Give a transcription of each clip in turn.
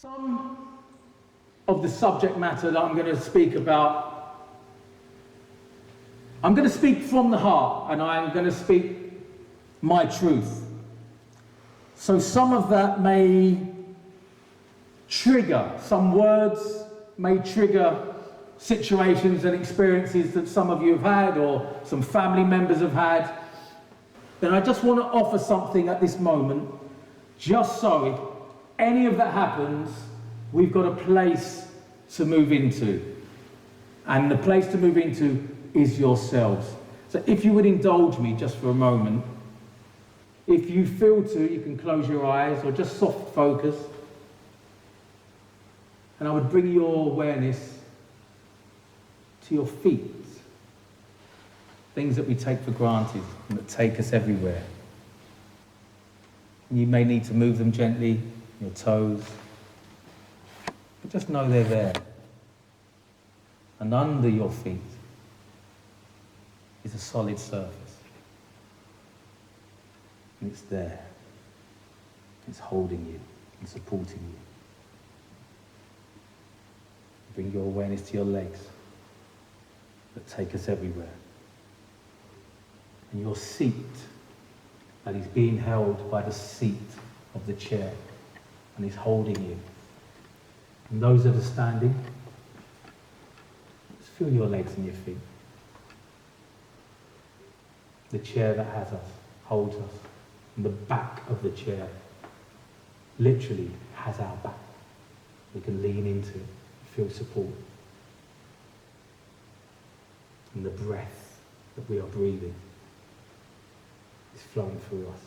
Some of the subject matter that I'm going to speak about, I'm going to speak from the heart, and I'm going to speak my truth. So some of that may trigger, some words may trigger situations and experiences that some of you have had or some family members have had. Then I just want to offer something at this moment, just so if any of that happens, we've got a place to move into. And the place to move into is yourselves. So if you would indulge me just for a moment, if you feel to, you can close your eyes or just soft focus. And I would bring your awareness to your feet. Things that we take for granted and that take us everywhere. You may need to move them gently, your toes. But just know they're there. And under your feet is a solid surface. And it's there. It's holding you and supporting you. Bring your awareness to your legs that take us everywhere. And your seat that is being held by the seat of the chair and is holding you. And those that are standing, just feel your legs and your feet. The chair that has us, holds us, and the back of the chair literally has our back. We can lean into it, feel support. And the breath that we are breathing is flowing through us.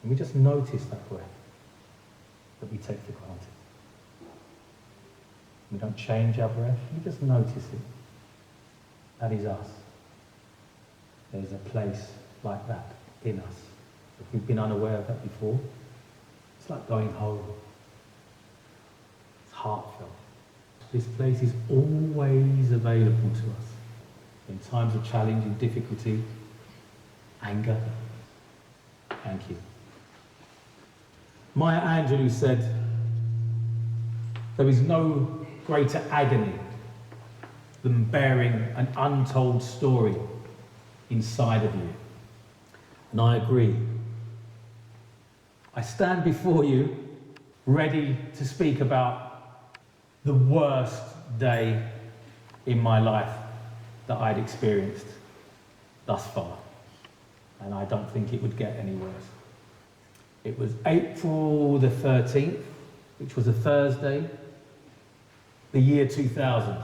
And we just notice that breath that we take for granted. We don't change our breath, we just notice it. That is us. There's a place like that in us. If we've been unaware of that before, it's like going home. It's heartfelt. This place is always available to us in times of challenge and difficulty, anger. Thank you. Maya Angelou said, there is no greater agony than bearing an untold story inside of you. And I agree. I stand before you ready to speak about the worst day in my life that I'd experienced thus far. And I don't think it would get any worse. It was April the 13th, which was a Thursday, the year 2000.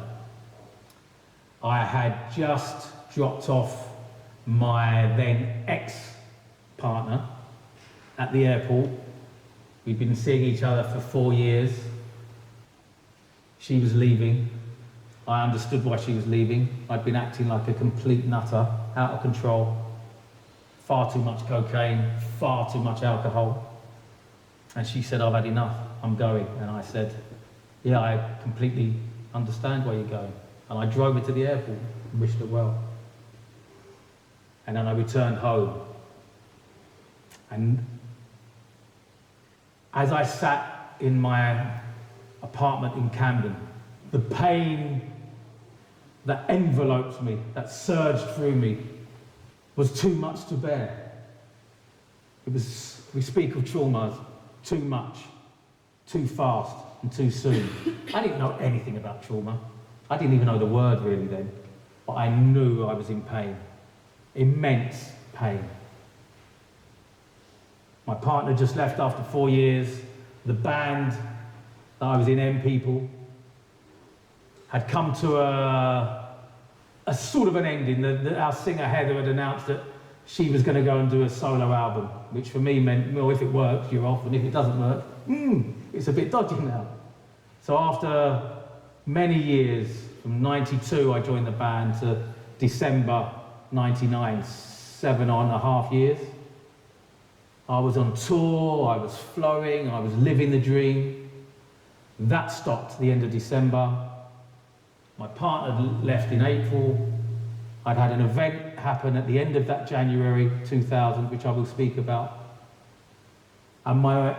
I had just dropped off my then ex-partner at the airport. We'd been seeing each other for 4 years. She was leaving. I understood why she was leaving. I'd been acting like a complete nutter, out of control. Far too much cocaine, far too much alcohol. And she said, I've had enough, I'm going. And I said, yeah, I completely understand why you're going. And I drove her to the airport and wished her well. And then I returned home. And as I sat in my apartment in Camden, the pain that enveloped me, that surged through me, was too much to bear. It was, we speak of traumas, too much, too fast, and too soon. I didn't know anything about trauma. I didn't even know the word really then, but I knew I was in pain, immense pain. My partner just left after 4 years. The band that I was in, M People, had come to a sort of an ending. Our singer Heather had announced that she was going to go and do a solo album, which for me meant, well, if it works, you're off, and if it doesn't work, it's a bit dodgy now. So after many years, from 92 I joined the band to December 99, 7.5 years. I was on tour, I was flowing, I was living the dream. That stopped at the end of December. My partner left in April. I'd had an event happen at the end of that January 2000, which I will speak about. And my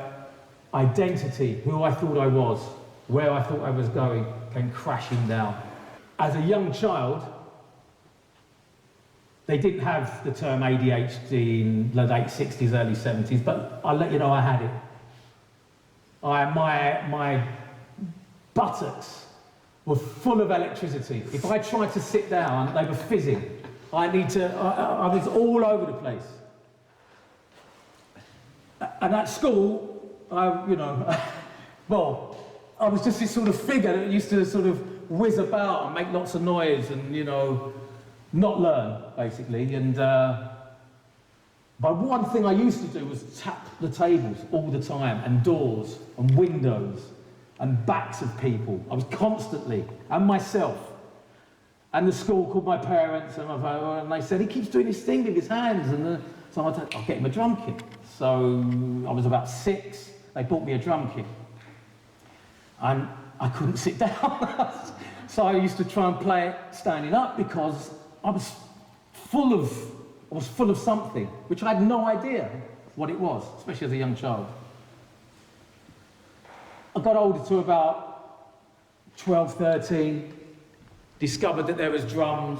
identity, who I thought I was, where I thought I was going, came crashing down. As a young child, they didn't have the term ADHD in the late 60s, early 70s, but I'll let you know I had it. My buttocks were full of electricity. If I tried to sit down, they were fizzing. I was all over the place. And at school, well, I was just this sort of figure that used to sort of whiz about and make lots of noise and, not learn, basically. And but one thing I used to do was tap the tables all the time, and doors, and windows, and backs of people. I was constantly, and myself. And the school called my parents, and they said, he keeps doing this thing with his hands. And so I'll get him a drum kit. So I was about 6, they bought me a drum kit. And I couldn't sit down. So I used to try and play it standing up because I was full of something, which I had no idea what it was, especially as a young child. I got older to about 12, 13, discovered that there was drums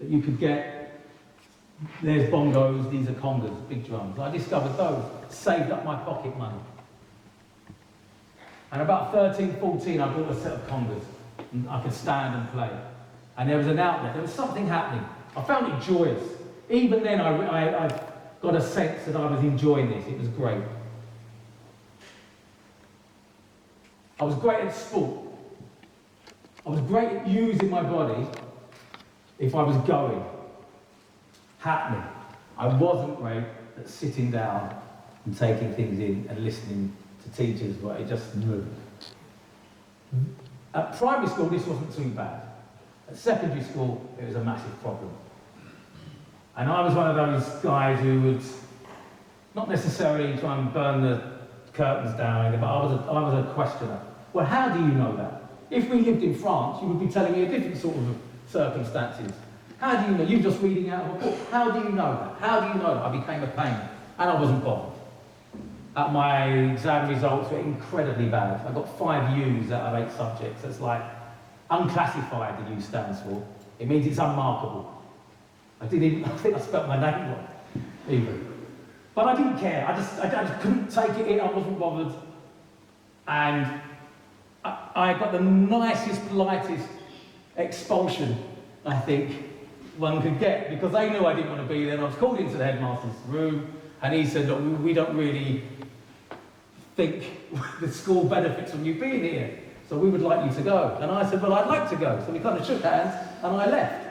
that you could get. There's bongos, these are congas, big drums. I discovered those, saved up my pocket money. And about 13, 14, I bought a set of congas, and I could stand and play. And there was an outlet, there was something happening. I found it joyous. Even then, I got a sense that I was enjoying this. It was great. I was great at sport. I was great at using my body if I was going, happening. I wasn't great at sitting down and taking things in and listening to teachers, but it just moved. At primary school, this wasn't too bad. At secondary school, it was a massive problem. And I was one of those guys who would not necessarily try and burn the curtains down, but I was a questioner. Well, how do you know that? If we lived in France, you would be telling me a different sort of circumstances. How do you know? You're just reading out of a book. How do you know that? How do you know that? I became a pain, and I wasn't bothered. My exam results were incredibly bad. I got 5 U's out of 8 subjects. That's like unclassified, the U stands for. It means it's unmarkable. I think I spelt my name wrong, even. But I didn't care. I just couldn't take it in. I wasn't bothered. And I got the nicest, politest expulsion, I think, one could get, because they knew I didn't want to be there. And I was called into the headmaster's room, and he said, look, we don't really think the school benefits from you being here, so we would like you to go. And I said, well, I'd like to go. So we kind of shook hands, and I left.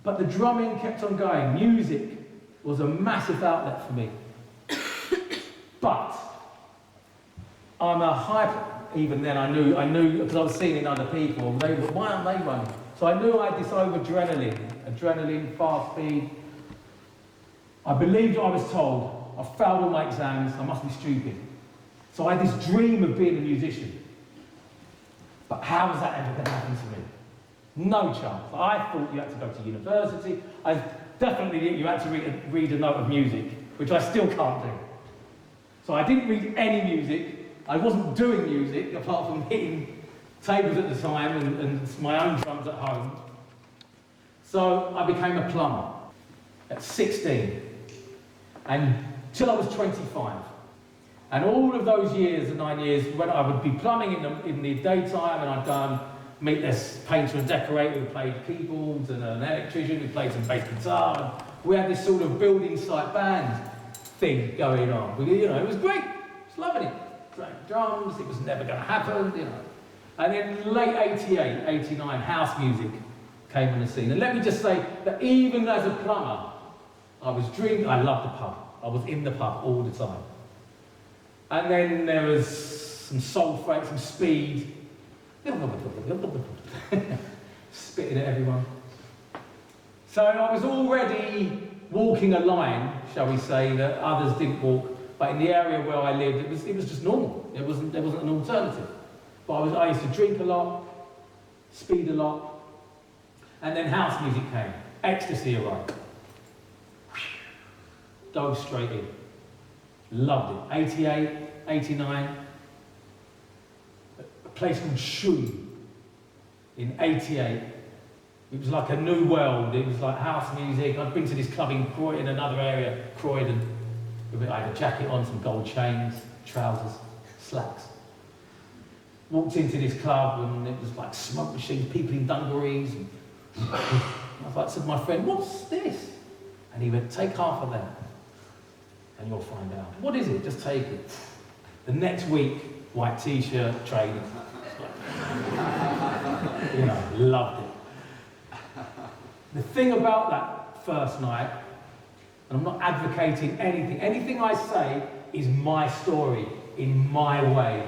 But the drumming kept on going. Music was a massive outlet for me. But I'm a hyper. Even then, I knew because I was seeing in other people. Why aren't they running? So I knew I had this over adrenaline, fast speed. I believed what I was told. I failed all my exams. I must be stupid. So I had this dream of being a musician. But how was that ever going to happen to me? No chance. I thought you had to go to university. I definitely think you had to read a note of music, which I still can't do. So I didn't read any music. I wasn't doing music, apart from hitting tables at the time and my own drums at home. So I became a plumber at 16, until I was 25. And all of those years, the 9 years, when I would be plumbing in the daytime, and I'd go and meet this painter and decorator who played keyboards, and an electrician who played some bass guitar, and we had this sort of building site band thing going on. It was great. I was loving it. Playing drums, it was never going to happen, And then late 88, 89, house music came on the scene. And let me just say that even as a plumber, I was drinking. I loved the pub. I was in the pub all the time. And then there was some soul freight, some speed. Spitting at everyone. So I was already walking a line, shall we say, that others didn't walk. But in the area where I lived, it was just normal. There wasn't an alternative. But I used to drink a lot, speed a lot, and then house music came. Ecstasy arrived. dove straight in. Loved it. 88, 89. A place called Shoe in 88. It was like a new world. It was like house music. I'd been to this club in Croydon, another area, Croydon. I had a jacket on, some gold chains, trousers, slacks. Walked into this club and it was like smoke machines, people in dungarees. I was like, said to my friend, what's this? And he went, take half of that and you'll find out. What is it? Just take it. The next week, white t-shirt, trainers. You know, loved it. The thing about that first night, and I'm not advocating anything, anything I say is my story, in my way.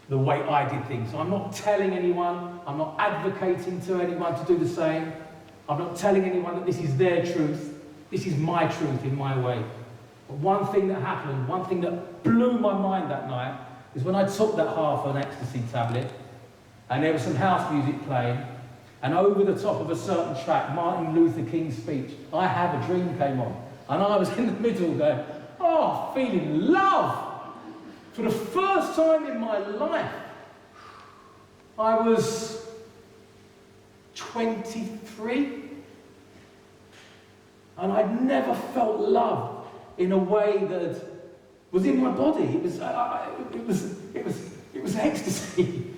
The way I did things. So I'm not telling anyone, I'm not advocating to anyone to do the same. I'm not telling anyone that this is their truth. This is my truth in my way. But one thing that happened, one thing that blew my mind that night, is when I took that half an ecstasy tablet, and there was some house music playing, and over the top of a certain track, Martin Luther King's speech, I Have a Dream came on. And I was in the middle going, oh, feeling love. For the first time in my life, I was 23, and I'd never felt love in a way that was in my body. It was ecstasy.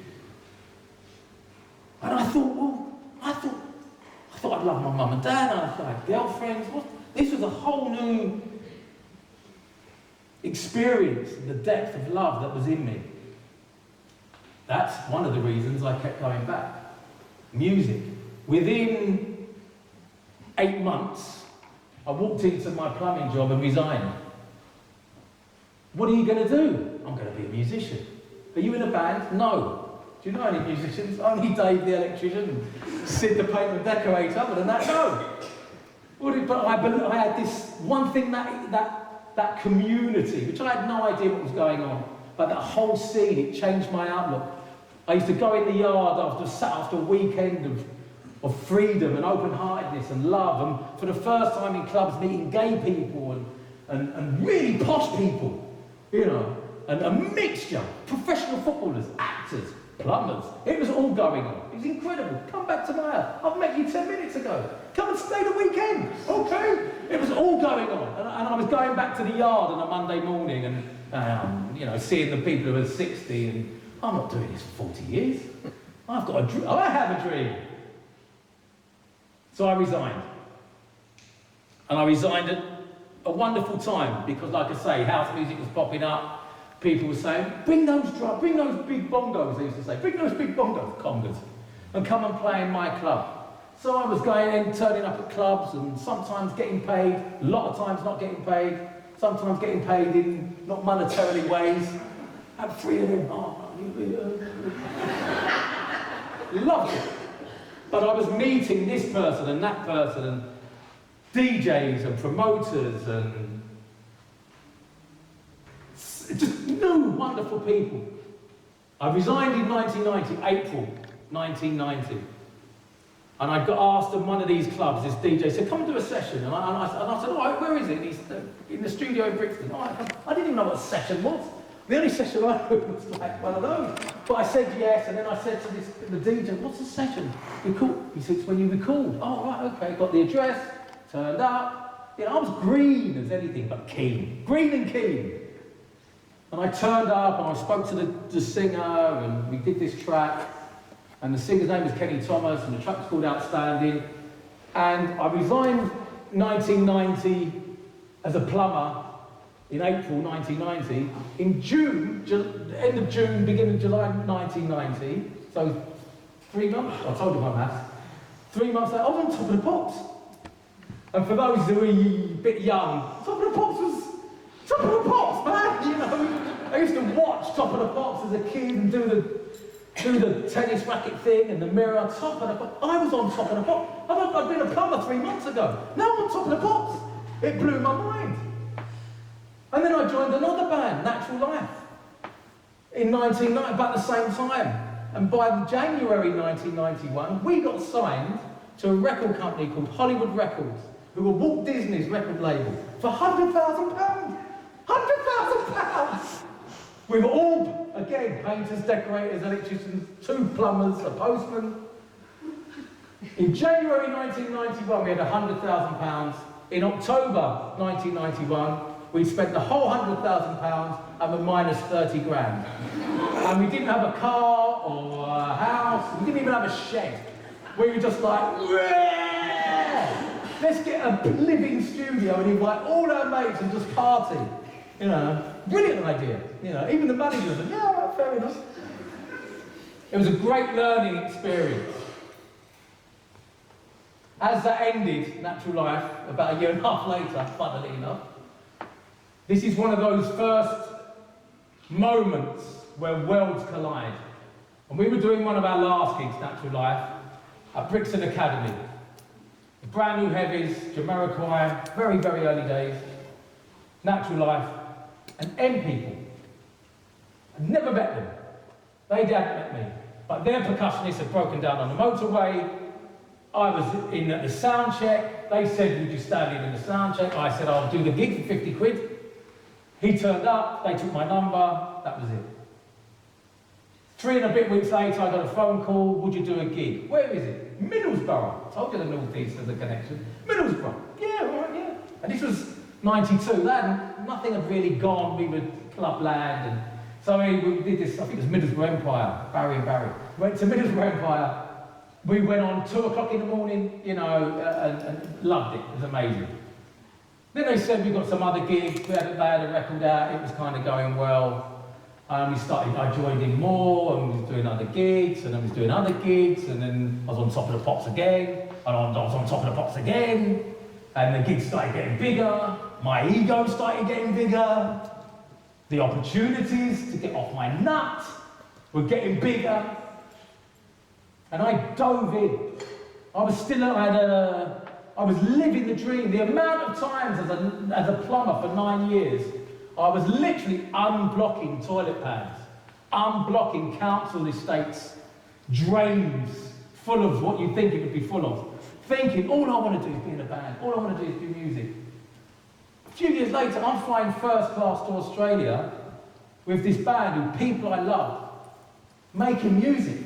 And I thought, well, I thought I'd love my mum and dad, and I thought I had girlfriends. This was a whole new experience, the depth of love that was in me. That's one of the reasons I kept going back. Music. Within 8 months, I walked into my plumbing job and resigned. What are you going to do? I'm going to be a musician. Are you in a band? No. Do you know any musicians? Only Dave the electrician, Sid the paint and decorator, other than that, no. But I had this one thing, that community, which I had no idea what was going on, but that whole scene, it changed my outlook. I used to go in the yard after a weekend of freedom and open-heartedness and love, and for the first time in clubs meeting gay people and really posh people, you know, and a mixture, professional footballers, actors, plumbers. It was all going on. It was incredible. Come back to my house. I've met you 10 minutes ago. Come and stay the weekend. Okay. It was all going on. And I was going back to the yard on a Monday morning and, you know, seeing the people who are 60 and I'm not doing this for 40 years. I've got a dream. I have a dream. So I resigned. And I resigned at a wonderful time because, like I say, house music was popping up. People were saying, bring those big bongos, they used to say, bring those big bongos, congas, and come and play in my club. So I was going in, turning up at clubs, and sometimes getting paid, a lot of times not getting paid, sometimes getting paid in not monetarily ways. Had 3 of them. Loved it. But I was meeting this person and that person, and DJs and promoters and just new, wonderful people. I resigned in 1990, April 1990. And I got asked at one of these clubs, this DJ said, come and do a session. And I said, all right, where is it? And he said, in the studio in Brixton. I didn't even know what a session was. The only session I heard was like one of those. But I said yes, and then I said to the DJ, what's a session? He said, it's when you record. Oh, right, okay. Got the address, turned up. You know, I was green as anything but keen. Green and keen. And I turned up and I spoke to the singer and we did this track. And the singer's name was Kenny Thomas and the track was called Outstanding. And I resigned 1990 as a plumber in April 1990. In June, end of June, beginning of July 1990, so 3 months, I told you my maths, 3 months later, I was on Top of the Pops. And for those who are a bit young, Top of the Pops was Top of the Pops, man, you know. I used to watch Top of the Pops as a kid and do the tennis racket thing and the mirror. Top of the Pops. I was on Top of the Pops. I'd been a plumber 3 months ago. Now I'm on Top of the Pops. It blew my mind. And then I joined another band, Natural Life, in 1990, about the same time. And by January 1991, we got signed to a record company called Hollywood Records. who were Walt Disney's record label, for £100,000. £100,000! We were all, again, painters, decorators, electricians, 2 plumbers, a postman. In January 1991, we had £100,000. In October 1991, we spent the whole £100,000 and were minus 30 grand. And we didn't have a car or a house, we didn't even have a shed. We were just like, let's get a living studio and invite all our mates and just party. You know, brilliant idea. You know, even the manager said, yeah, right, fair enough. It was a great learning experience. As that ended, Natural Life, about a year and a half later, funnily enough, this is one of those first moments where worlds collide. And we were doing one of our last gigs, Natural Life, at Brixton Academy. Brand new heavies, Jamiroquai, very, very early days, Natural Life, and M people. I'd never met them. They hadn't met me. But their percussionists had broken down on the motorway. I was in at the sound check. They said, would you stand in the sound check? I said, I'll do the gig for 50 quid. He turned up, they took my number, that was it. 3 and a bit weeks later, I got a phone call, would you do a gig? Where is it? Middlesbrough. I told you the North East as a connection. Middlesbrough. Yeah, all right, yeah. And this was 92. Nothing had really gone. We were clubland. And so we did this, I think it was Middlesbrough Empire, Barry and Barry. Went to Middlesbrough Empire. We went on 2 o'clock in the morning, you know, and loved it. It was amazing. Then they said we got some other gigs. They had a record out. It was kind of going well. And I joined in more, and was doing other gigs, and I was doing other gigs, and then I was on Top of the Pops again, and I was on Top of the Pops again, and the gigs started getting bigger, my ego started getting bigger, the opportunities to get off my nut were getting bigger, and I dove in. I was living the dream. The amount of times as a plumber for 9 years, I was literally unblocking toilet pads, unblocking council estates, drains full of what you think it would be full of. Thinking, all I want to do is be in a band, all I want to do is do music. A few years later, I'm flying first class to Australia with this band of people I love, making music.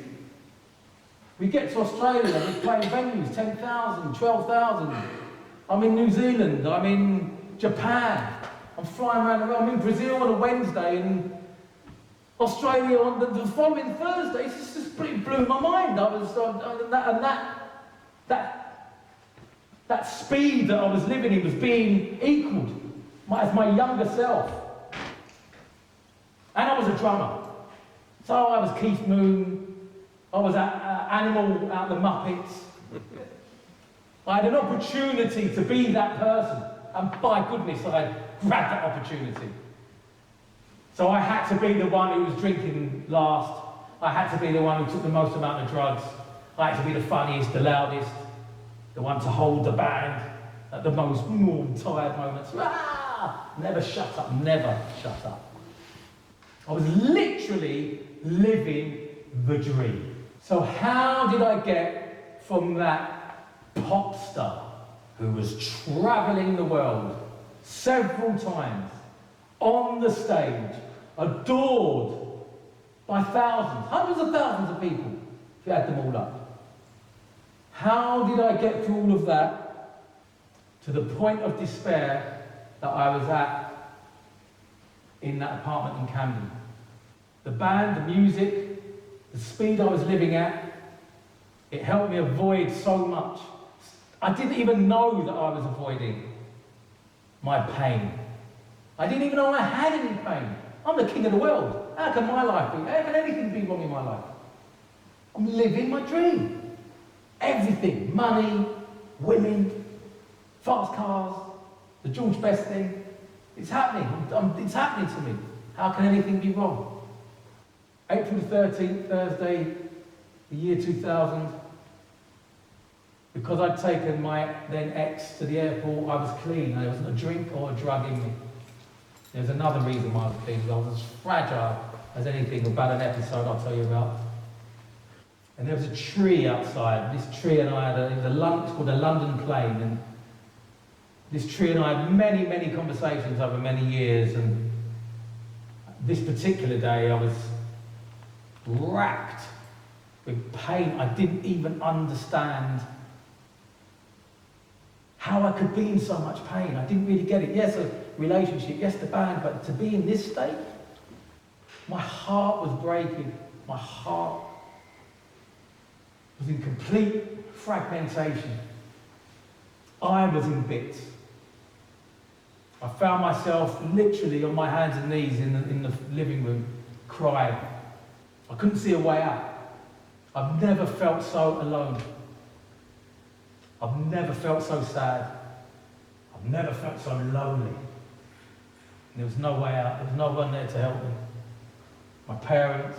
We get to Australia, we're playing venues, 10,000, 12,000. I'm in New Zealand, I'm in Japan. I'm flying around the world. I'm in Brazil on a Wednesday and Australia on the following Thursday. It just pretty blew my mind. That speed that I was living in was being equalled as my younger self. And I was a drummer. So I was Keith Moon. I was Animal out the Muppets. I had an opportunity to be that person. And by goodness, I grabbed that opportunity. So I had to be the one who was drinking last. I had to be the one who took the most amount of drugs. I had to be the funniest, the loudest, the one to hold the band at the most tired moments. Never shut up, never shut up. I was literally living the dream. So how did I get from that pop star who was travelling the world several times, on the stage, adored by thousands, hundreds of thousands of people, if you add them all up. How did I get through all of that to the point of despair that I was at in that apartment in Camden? The band, the music, the speed I was living at, it helped me avoid so much. I didn't even know that I was avoiding my pain. I didn't even know I had any pain. I'm the king of the world. How can my life be? How can anything be wrong in my life? I'm living my dream. Everything, money, women, fast cars, the George Best thing. It's happening. It's happening to me. How can anything be wrong? April 13th, Thursday, the year 2000. Because I'd taken my then ex to the airport, I was clean. There wasn't a drink or a drug in me. There's another reason why I was clean. I was as fragile as anything about an episode I'll tell you about. And there was a tree outside. This tree and I had it's called a London plane. And This tree and I had many, many conversations over many years, and this particular day I was racked with pain. I didn't even understand how I could be in so much pain. I didn't really get it. Yes, a relationship, yes, the band, but to be in this state, my heart was breaking. My heart was in complete fragmentation. I was in bits. I found myself literally on my hands and knees in the living room, crying. I couldn't see a way out. I've never felt so alone. I've never felt so sad. I've never felt so lonely. And there was no way out. There was no one there to help me. My parents,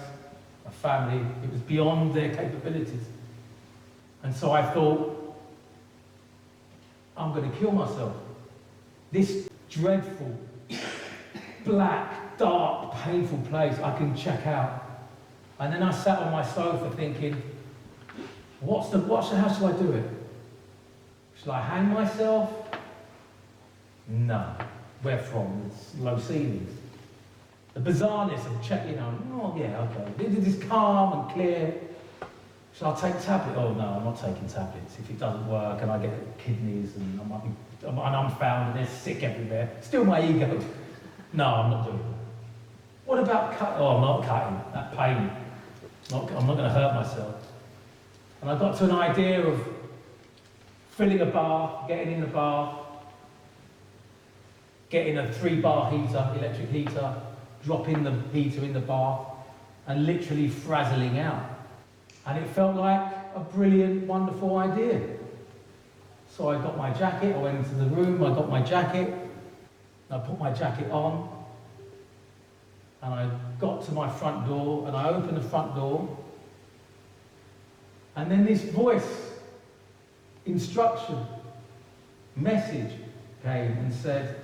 my family, it was beyond their capabilities. And so I thought, I'm going to kill myself. This dreadful, black, dark, painful place I can check out. And then I sat on my sofa thinking, how shall I do it? Shall I hang myself? No. Where from? It's low ceilings. The bizarreness of checking on, oh yeah, okay. It is calm and clear. Shall I take tablets? Oh no, I'm not taking tablets. If it doesn't work and I get kidneys and I'm unfound and they're sick everywhere. Still my ego. No, I'm not doing that. What about cutting? Oh, I'm not cutting. That pain. I'm not going to hurt myself. And I got to an idea of filling a bath, getting in the bath, getting a 3-bar heater, electric heater, dropping the heater in the bath, and literally frazzling out. And it felt like a brilliant, wonderful idea. So I got my jacket, I went into the room, I got my jacket, I put my jacket on, and I got to my front door, and I opened the front door, and then this voice, instruction, message came and said,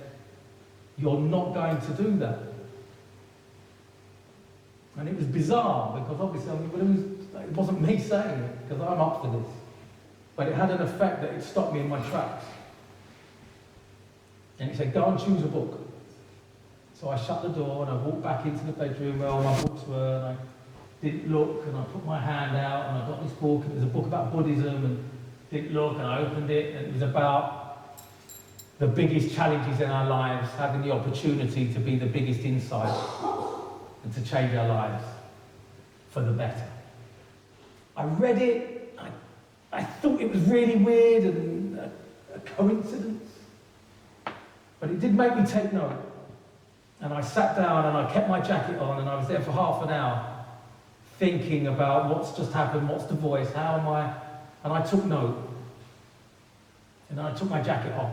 "You're not going to do that." And it was bizarre, because obviously it wasn't me saying it, because I'm up for this. But it had an effect that it stopped me in my tracks. And it said, "Go and choose a book." So I shut the door and I walked back into the bedroom where all my books were, and I didn't look, and I put my hand out and I got this book. It was a book about Buddhism, and didn't look, and I opened it, and it was about the biggest challenges in our lives, having the opportunity to be the biggest insight and to change our lives for the better. I read it, I thought it was really weird and a coincidence, but it did make me take note. And I sat down and I kept my jacket on, and I was there for half an hour thinking about what's just happened, what's the voice, how am I, and I took note. And then I took my jacket off.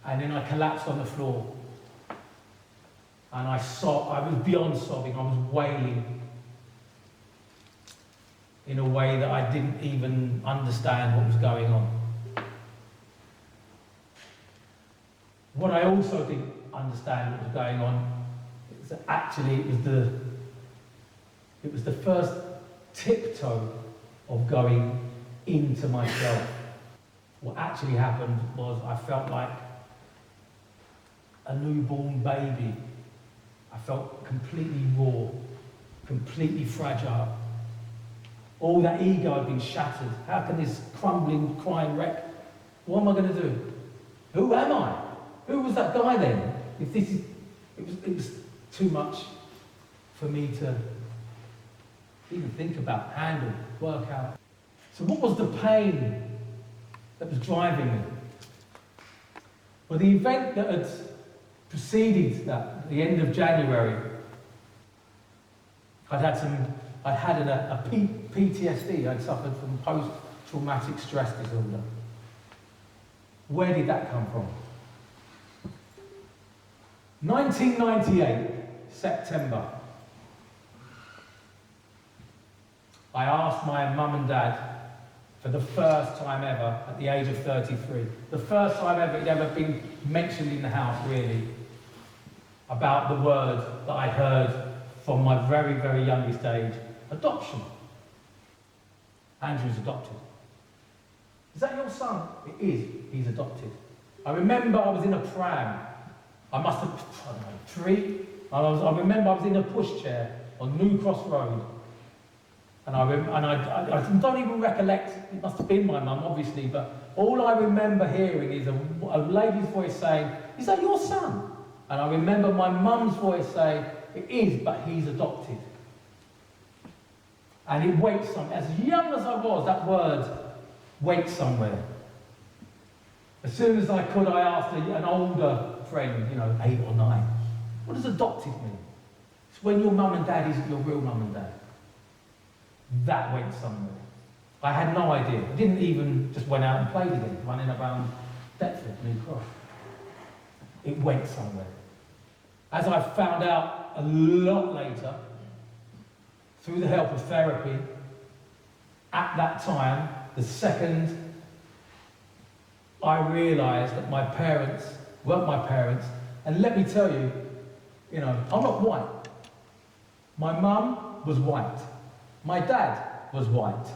And then I collapsed on the floor. And I was beyond sobbing, I was wailing in a way that I didn't even understand what was going on. What I also didn't understand what was going on is that actually it was the first tiptoe of going into myself. What actually happened was I felt like a newborn baby. I felt completely raw, completely fragile. All that ego had been shattered. How can this crumbling, crying wreck, what am I going to do? Who am I? Who was that guy then? It was too much for me to even think about, handle, work out. So what was the pain that was driving me? Well, the event that had preceded that, at the end of January, I'd had a PTSD. I'd suffered from post-traumatic stress disorder. Where did that come from? 1998, September. I asked my mum and dad for the first time ever at the age of 33. The first time ever it ever been mentioned in the house, really, about the word that I heard from my very, very youngest age, adoption. Andrew's adopted. Is that your son? It is. He's adopted. I remember I was in a pram. I must have, I don't know, 3. I remember I was in a pushchair on New Cross Road. And I don't even recollect, it must have been my mum, obviously, but all I remember hearing is a lady's voice saying, is that your son? And I remember my mum's voice saying, it is, but he's adopted. And it went somewhere. As young as I was, that word went somewhere. As soon as I could, I asked an older friend, 8 or 9, what does adopted mean? It's when your mum and dad isn't your real mum and dad. That went somewhere. I had no idea. I didn't even just went out and played again, running around Deptford, New Cross. It went somewhere. As I found out a lot later, through the help of therapy, at that time, the second I realised that my parents weren't my parents, and let me tell you, I'm not white. My mum was white. My dad was white.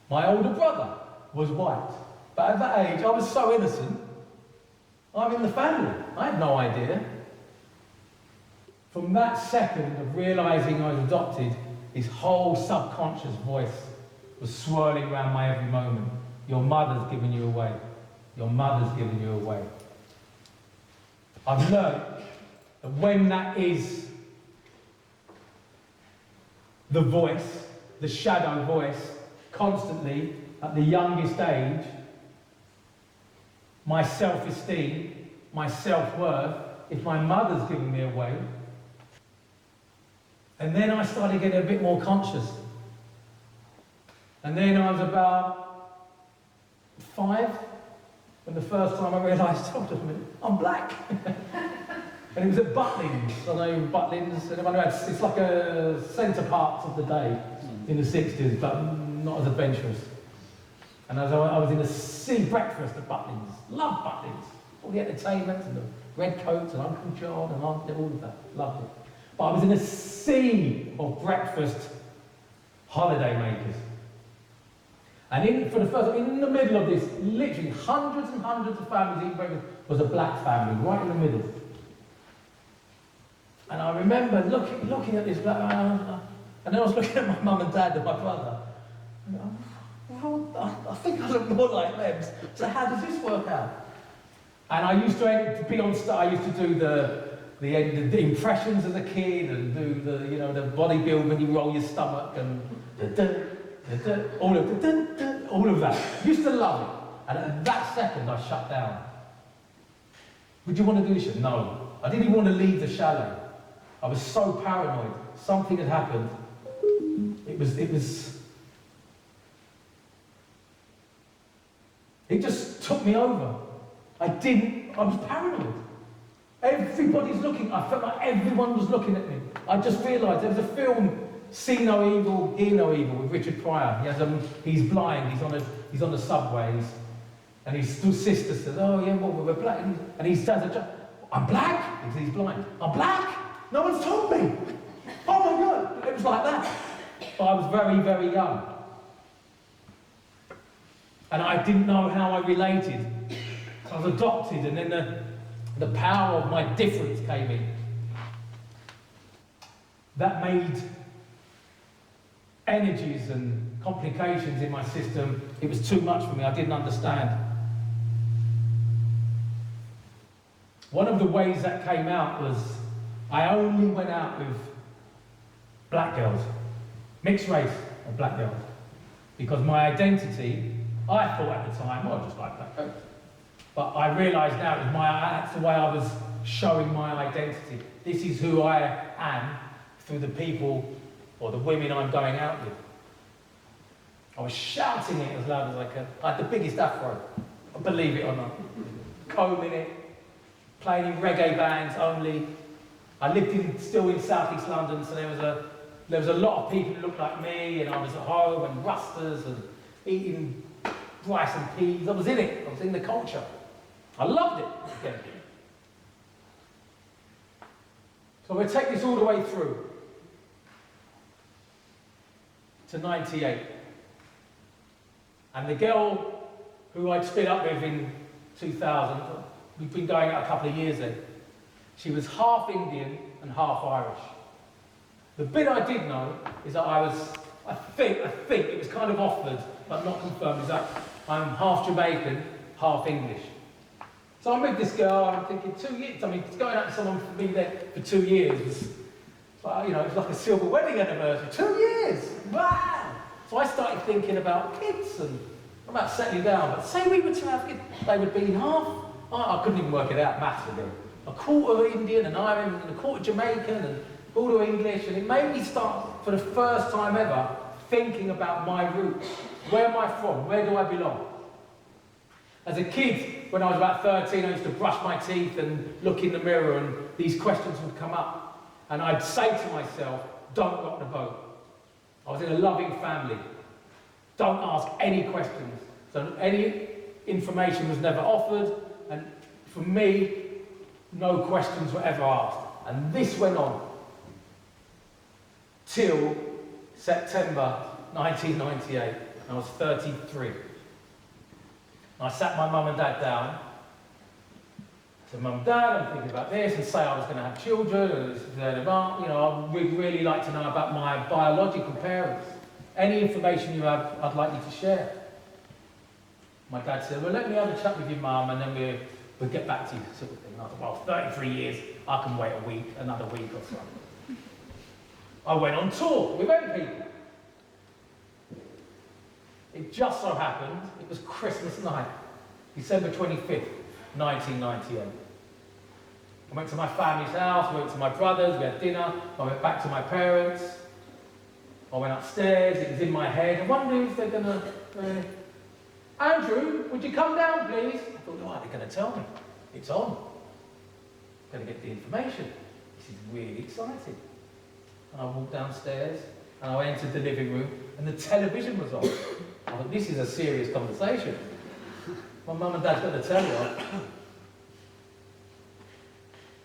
My older brother was white. But at that age, I was so innocent. I'm in the family. I had no idea. From that second of realising I was adopted, this whole subconscious voice was swirling around my every moment. Your mother's given you away. Your mother's given you away. I've learned that when that is the voice, the shadow voice, constantly, at the youngest age, my self-esteem, my self-worth, if my mother's given me away, and then I started getting a bit more conscious. And then I was about 5, when the first time I realised, hold on a minute, I'm black. And it was at Butlins. I know Butlins, it's like a centre part of the day in the 60s, but not as adventurous. And as I was in a sea breakfast at Butlins. Loved Butlins. All the entertainment and the red coats and Uncle John and all of that. Loved it. But I was in a sea of breakfast holiday makers. And for the first time, in the middle of this, literally hundreds and hundreds of families eating breakfast, was a black family, right in the middle. And I remember looking at this black, and then I was looking at my mum and dad and my brother. And I think I look more like them. So how does this work out? And I used to be on stage. I used to do the impressions as a kid and do the bodybuilding when you roll your stomach and all of that. Used to love it. And at that second, I shut down. Would you want to do this? No. I didn't even want to leave the chalet. I was so paranoid. Something had happened. It just took me over. I was paranoid. Everybody's looking. I felt like everyone was looking at me. I just realised there was a film, See No Evil, Hear No Evil, with Richard Pryor. He's blind. He's on the subways, and his sister says, "Oh yeah, well we're black," and he does a joke. I'm black. He's blind. I'm black. No one's told me. Oh my God! It was like that. But I was very, very young, and I didn't know how I related. So I was adopted, and then the power of my difference came in. That made energies and complications in my system. It was too much for me. I didn't understand. One of the ways that came out was I only went out with black girls, mixed race of black girls, because my identity, I thought at the time, well, I just like black girls. But I realise now that's the way I was showing my identity. This is who I am through the people or the women I'm going out with. I was shouting it as loud as I could. I had the biggest afro, believe it or not. Combing it, playing in reggae bands only. I lived still in South East London, so there was a lot of people who looked like me, and I was at home and rustas and eating rice and peas. I was in it. I was in the culture. I loved it. Yeah. So we'll take this all the way through to 98. And the girl who I'd split up with in 2000. We've been going out a couple of years then. She was half Indian and half Irish. The bit I did know is that I think it was kind of offered, but not confirmed, is that I'm half Jamaican, half English. So I'm with this girl, I'm thinking 2 years, I mean, going out with someone for me there for 2 years was, you know, it was like a silver wedding anniversary. 2 years! Wow! So I started thinking about kids and about settling down. But say we were to have kids, they would be half, I couldn't even work it out mathematically. A quarter Indian and Irish and a quarter Jamaican and a quarter English. And it made me start, for the first time ever, thinking about my roots. Where am I from? Where do I belong? As a kid, when I was about 13, I used to brush my teeth and look in the mirror and these questions would come up. And I'd say to myself, don't rock the boat. I was in a loving family. Don't ask any questions. So any information was never offered. And for me, no questions were ever asked. And this went on till September 1998. I was 33. I sat my mum and dad down. I said, Mum and Dad, I'm thinking about this, and say I was going to have children, and you know, I would really like to know about my biological parents. Any information you have, I'd like you to share. My dad said, well, let me have a chat with your mum, and then we'll get back to you, sort of thing. I thought, well, 33 years, I can wait a week, another week or so. I went on tour with many people. It just so happened, it was Christmas night, December 25th, 1998. I went to my family's house, went to my brothers, we had dinner, I went back to my parents, I went upstairs, it was in my head, I wonder if they're going to... Andrew, would you come down, please? I thought, oh, they're going to tell me. It's on. I'm going to get the information. This is really exciting. And I walked downstairs, and I entered the living room, and the television was on. I thought, this is a serious conversation. My mum and dad's got to tell you.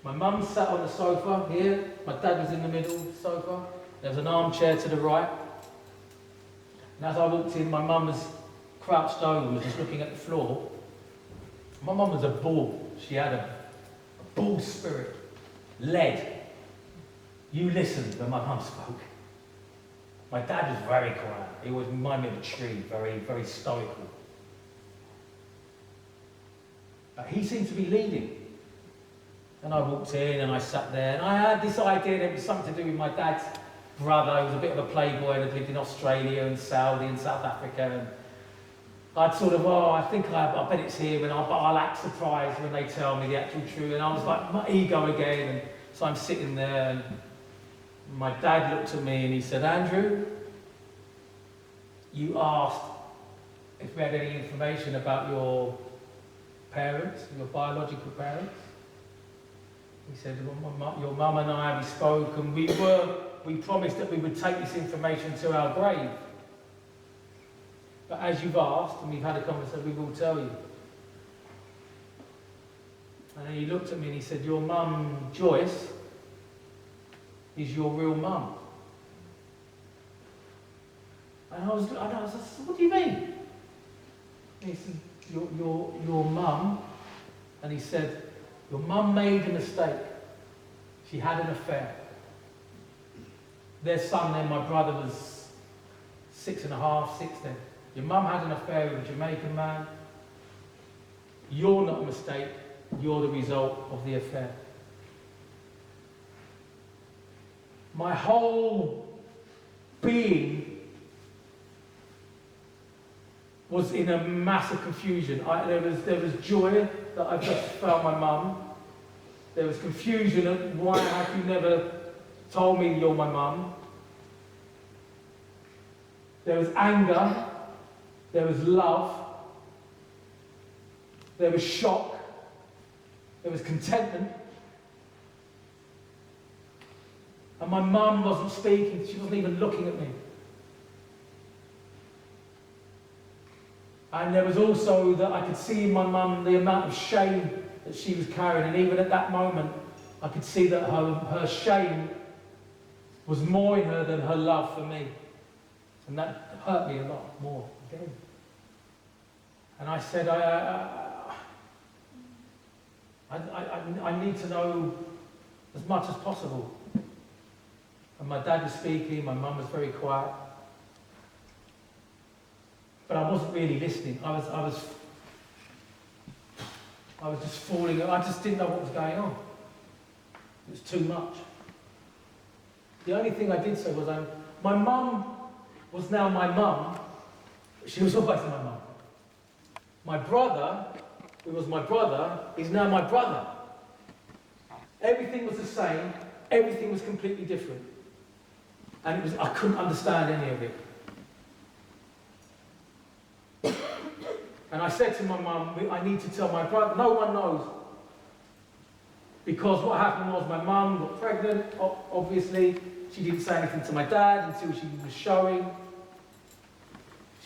My mum sat on the sofa here, my dad was in the middle of the sofa, there was an armchair to the right. And as I walked in, my mum was crouched over, was just looking at the floor. My mum was a bull. She had a bull spirit, lead. You listened when my mum spoke. My dad was very quiet. He always reminded me of a tree, very, very stoical. But he seemed to be leading. And I walked in and I sat there and I had this idea that it was something to do with my dad's brother, who was a bit of a playboy and had lived in Australia and Saudi and South Africa. And I'd sort of, oh, I think I bet it's here, but I'll act surprised when they tell me the actual truth. And I was like, my ego again. And so I'm sitting there and my dad looked at me and he said, Andrew, you asked if we had any information about your parents, your biological parents. He said, well, your mum and I, we spoke and we promised that we would take this information to our grave. But as you've asked, and we've had a conversation, we will tell you. And then he looked at me and he said, your mum, Joyce, is your real mum. And I was like, what do you mean? And he said, your mum, and he said, your mum made a mistake. She had an affair. Their son then, my brother, was 6.5, 6 then. Your mum had an affair with a Jamaican man. You're not a mistake. You're the result of the affair. My whole being was in a massive confusion. There was joy that I just found my mum. There was confusion at why have you never told me you're my mum. There was anger. There was love. There was shock. There was contentment. And my mum wasn't speaking. She wasn't even looking at me. And there was also that I could see in my mum the amount of shame that she was carrying. And even at that moment, I could see that her shame was more in her than her love for me. And that hurt me a lot more again. And I said, I need to know as much as possible. And my dad was speaking, my mum was very quiet. But I wasn't really listening. I was just falling, I just didn't know what was going on. It was too much. The only thing I did say was, my mum was now my mum. She was always my mum. My brother, who was my brother, is now my brother. Everything was the same, everything was completely different. And I couldn't understand any of it. And I said to my mum, I need to tell my brother. No one knows. Because what happened was my mum got pregnant, obviously. She didn't say anything to my dad until she was showing.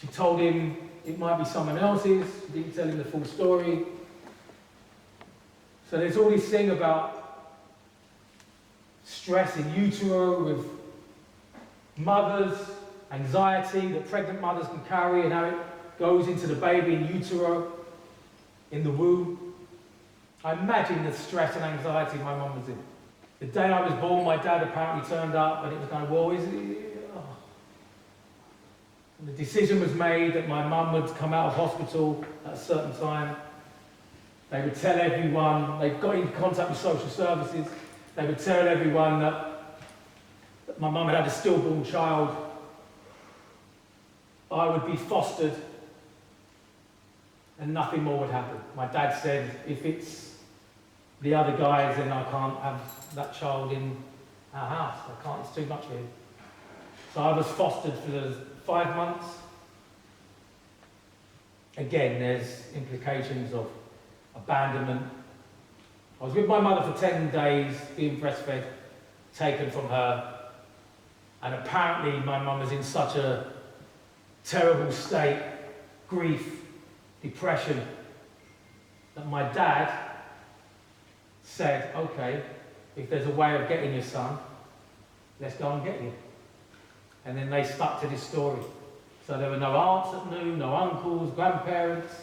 She told him it might be someone else's. She didn't tell him the full story. So there's all this thing about stress in utero with mothers, anxiety that pregnant mothers can carry and how it goes into the baby in utero, in the womb. I imagine the stress and anxiety my mum was in. The day I was born, my dad apparently turned up and it was kind of, well, And the decision was made that my mum would come out of hospital at a certain time. They would tell everyone, they got into contact with social services, they would tell everyone that my mum had a stillborn child. I would be fostered and nothing more would happen. My dad said, if it's the other guys, then I can't have that child in our house. I can't, it's too much for him. So I was fostered for the 5 months. Again, there's implications of abandonment. I was with my mother for 10 days, being breastfed, taken from her. And apparently my mum was in such a terrible state, grief, depression, that my dad said, okay, if there's a way of getting your son, let's go and get him. And then they stuck to this story. So there were no aunts that knew, no uncles, grandparents.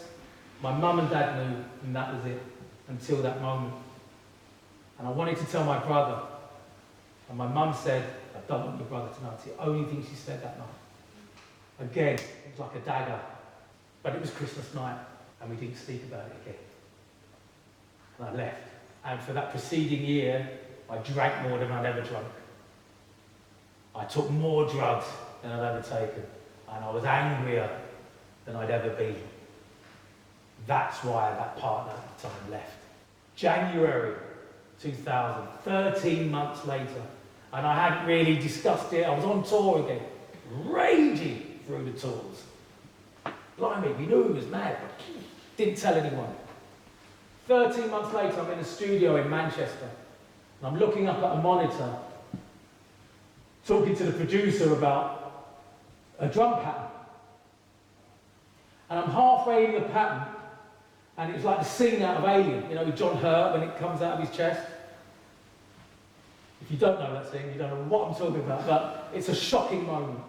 My mum and dad knew, and that was it, until that moment. And I wanted to tell my brother, and my mum said, I don't want your brother to know. It's the only thing she said that night. Again, it was like a dagger. But it was Christmas night, and we didn't speak about it again. And I left. And for that preceding year, I drank more than I'd ever drunk. I took more drugs than I'd ever taken. And I was angrier than I'd ever been. That's why that partner at the time left. January 2000, 13 months later. And I hadn't really discussed it. I was on tour again, raging through the tours. Blimey, we knew he was mad, but didn't tell anyone. 13 months later, I'm in a studio in Manchester, and I'm looking up at a monitor, talking to the producer about a drum pattern. And I'm halfway in the pattern, and it's like the scene out of Alien, you know, with John Hurt when it comes out of his chest. If you don't know that scene, you don't know what I'm talking about, but it's a shocking moment.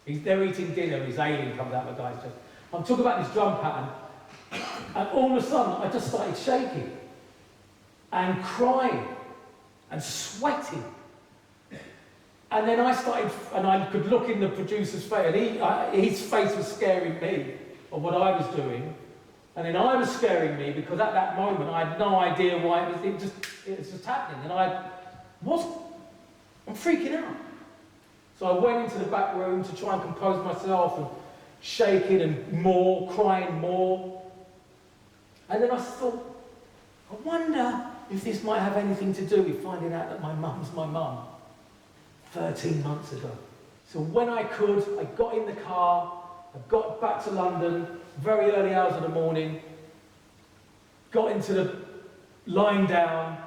They're eating dinner, and his alien comes out of the guy's chest. I'm talking about this drum pattern, and all of a sudden I just started shaking and crying and sweating. And then I started, and I could look in the producer's face, and his face was scaring me of what I was doing. And then I was scaring me because at that moment I had no idea why it was just happening. And I'm freaking out. So I went into the back room to try and compose myself and shaking and more, crying more. And then I thought, I wonder if this might have anything to do with finding out that my mum's my mum 13 months ago. So when I could, I got in the car, I got back to London, very early hours of the morning, got into the lying down,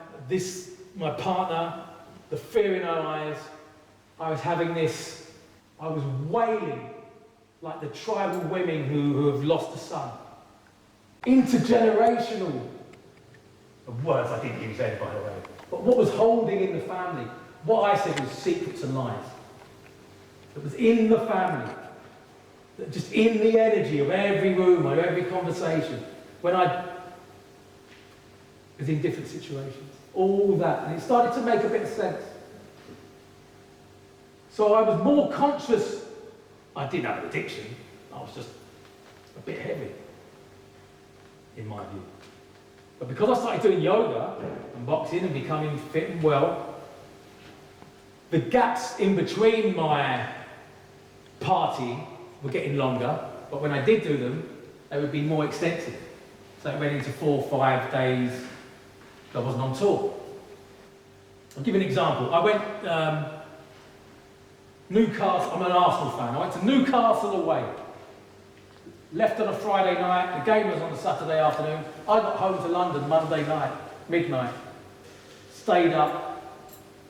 my partner, the fear in her eyes. I was having this, I was wailing like the tribal women who have lost a son. Intergenerational, words I didn't use then, by the way. But what was holding in the family, what I said was secrets and lies. It was in the family. just in the energy of every room or every conversation, when I was in different situations, all that, and it started to make a bit of sense. So I was more conscious. I didn't have an addiction, I was just a bit heavy, in my view. But because I started doing yoga and boxing and becoming fit and well, the gaps in between my partying were getting longer, but when I did do them, they would be more extensive. So it went into 4 or 5 days that I wasn't on tour. I'll give you an example. I went Newcastle, I'm an Arsenal fan, I went to Newcastle away. Left on a Friday night, the game was on a Saturday afternoon. I got home to London Monday night, midnight. Stayed up.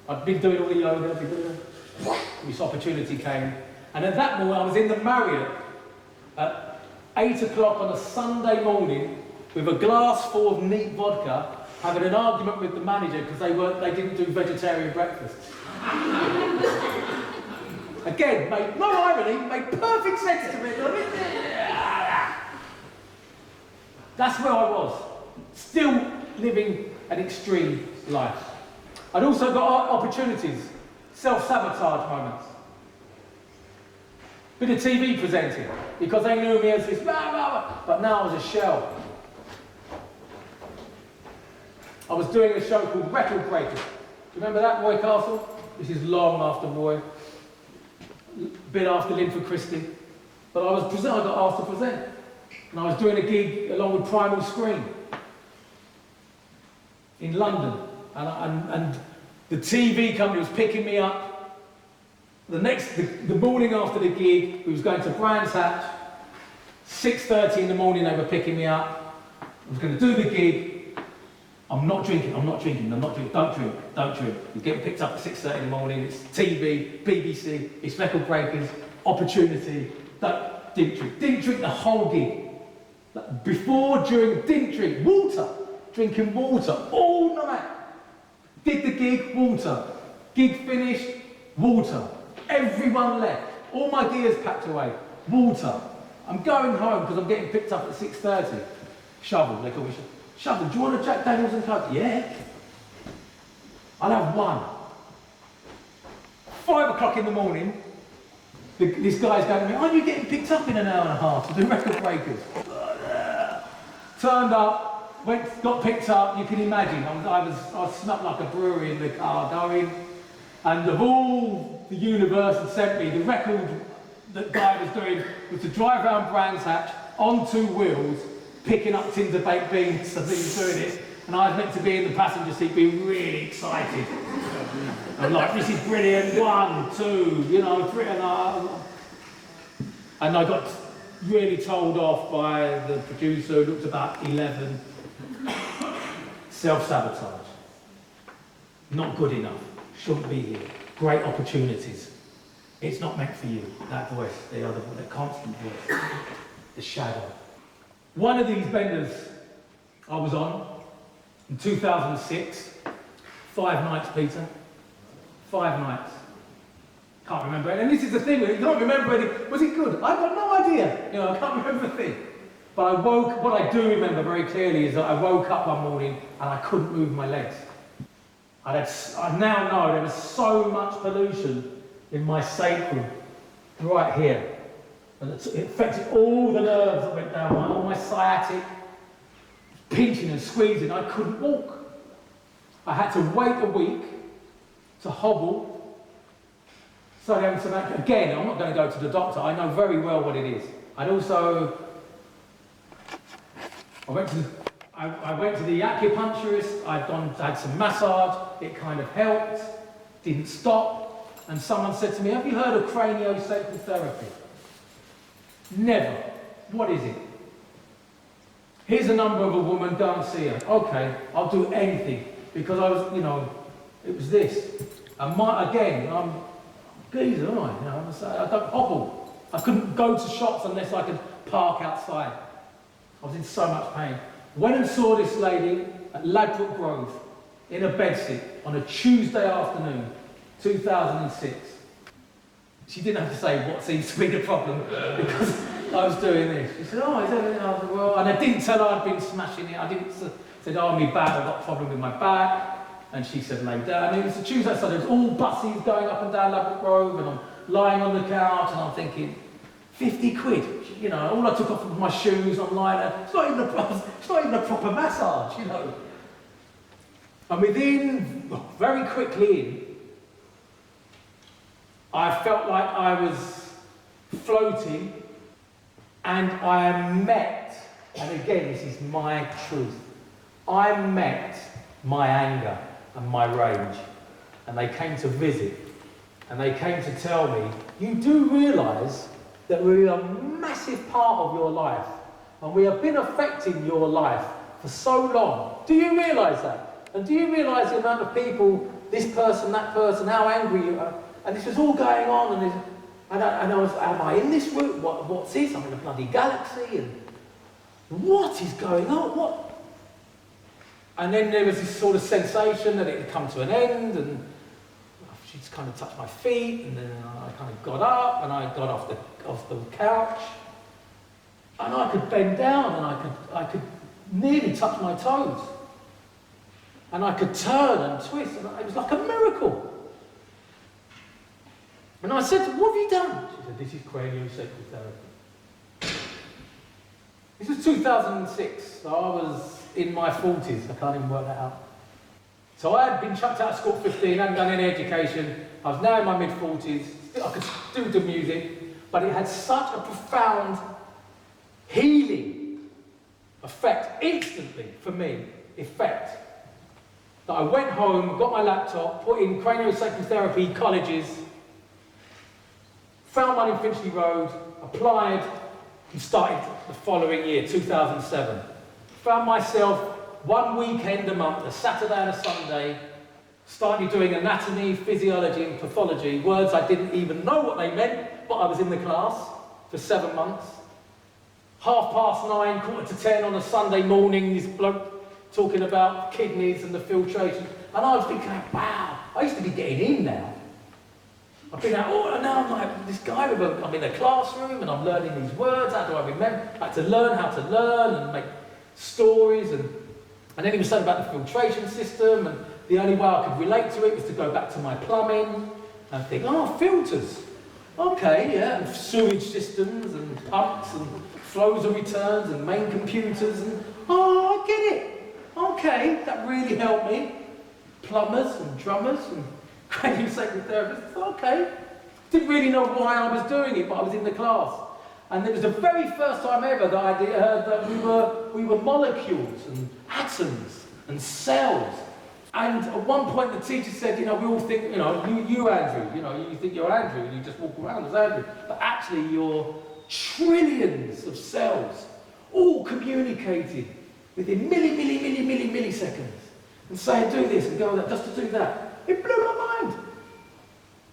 I'd been doing all the yoga, this opportunity came. And at that moment I was in the Marriott at 8 o'clock on a Sunday morning with a glass full of neat vodka, having an argument with the manager because they didn't do vegetarian breakfast. Again, made no irony, made perfect sense to me. That's where I was, still living an extreme life. I'd also got opportunities, self-sabotage moments. Bit of TV presenting, because they knew me as this, blah, blah, blah, but now I was a shell. I was doing a show called Record Breakers. Do you remember that, Roy Castle? This is long after Roy, a bit after Linford Christie. But I got asked to present. And I was doing a gig along with Primal Scream in London. And the TV company was picking me up. The morning after the gig, we was going to Brands Hatch. 6:30 in the morning, they were picking me up. I was going to do the gig. I'm not drinking, don't drink. You're getting picked up at 6:30 in the morning, it's TV, BBC, it's Record Breakers, opportunity. Didn't drink the whole gig. Before, during, didn't drink. Drinking water all night. Did the gig, water. Gig finished, water. Everyone left. All my gear's packed away, water. I'm going home because I'm getting picked up at 6:30. Shovel, they call me Shovel. Do you want a Jack Daniels and Coke? Yeah. I'll have one. 5 o'clock in the morning, this guy's going to me, aren't you getting picked up in an hour and a half to do Record Breakers? Turned up, got picked up, you can imagine. I was snuck like a brewery in the car going, and of all the universe had sent me, the record that guy was doing was to drive around Brands Hatch on 2 wheels, picking up tins of baked beans as he was doing it, and I was meant to be in the passenger seat being really excited. I'm like, this is brilliant, 1, 2, 3 and I got really told off by the producer who looked about 11. Self-sabotage. Not good enough. Shouldn't be here. Great opportunities. It's not meant for you. That voice, the constant voice. The shadow. One of these benders I was on in 2006. 5 nights, Peter. 5 nights. Can't remember it. And this is the thing, you can't remember anything. Was it good? I've got no idea. I can't remember a thing. But what I do remember very clearly is that I woke up one morning and I couldn't move my legs. I now know there was so much pollution in my sacrum, right here. And it affected all the nerves that went down, all my sciatic, pinching and squeezing. I couldn't walk. I had to wait a week to hobble. So again, I'm not going to go to the doctor. I know very well what it is. I went to the acupuncturist. I had some massage. It kind of helped. Didn't stop. And someone said to me, "Have you heard of craniosacral therapy?" Never. What is it? Here's a number of a woman. Go and see her. Okay, I'll do anything because I was, it was this. And I'm geezer, aren't I? I don't hobble. I couldn't go to shops unless I could park outside. I was in so much pain. Went and saw this lady at Ladbroke Grove in a bedsit on a Tuesday afternoon, 2006. She didn't have to say what seems to be the problem because I was doing this. She said, oh, is that it? I said, well, and I didn't tell her I'd been smashing it. I didn't said, oh, my back, I've got a problem with my back. And she said, lay down. And it was a Tuesday, so there was all buses going up and down Lovell Grove, and I'm lying on the couch, and I'm thinking, 50 quid. You know, all I took off was my shoes. I'm lying there. It's not even a proper massage, you know. And very quickly in, I felt like I was floating, and I met, and again, this is my truth, I met my anger and my rage, and they came to visit, and they came to tell me, you do realise that we're a massive part of your life, and we have been affecting your life for so long. Do you realise that? And do you realise the amount of people, this person, that person, how angry you are? And this was all going on, and I was, am I in this room? What's this? I'm in a bloody galaxy, and what is going on? What? And then there was this sort of sensation that it had come to an end, and she just kind of touched my feet, and then I kind of got up, and I got off the couch, and I could bend down, and I could nearly touch my toes, and I could turn and twist, and it was like a miracle. And I said, what have you done? She said, this is craniosacral therapy. This was 2006, so I was in my 40s, I can't even work that out. So I had been chucked out of school at 15, hadn't done any education, I was now in my mid-40s, I could still do music, but it had such a profound healing effect, instantly, for me, that I went home, got my laptop, put in craniosacral therapy colleges, found one in Finchley Road, applied, and started the following year, 2007. Found myself one weekend a month, a Saturday and a Sunday, started doing anatomy, physiology and pathology, words I didn't even know what they meant, but I was in the class for 7 months. 9:30, 9:45 on a Sunday morning, this bloke talking about kidneys and the filtration, and I was thinking, wow, I used to be getting in now. I've been out, and now I'm like this guy, I'm in a classroom and I'm learning these words, how do I remember? I had to learn how to learn and make stories, and then he was saying about the filtration system, and the only way I could relate to it was to go back to my plumbing and think, oh, filters, okay, yeah, and sewage systems and pumps and flows and returns and main computers, and oh, I get it, okay, that really helped me. Plumbers and drummers and craniosacral therapists, okay. Didn't really know why I was doing it, but I was in the class. And it was the very first time ever that I heard that we were molecules and atoms and cells. And at one point the teacher said, you know, we all think, you know, you Andrew, you know, you think you're Andrew and you just walk around as Andrew. But actually you're trillions of cells, all communicated within milliseconds. And saying, do this and go that, just to do that. It blew my mind.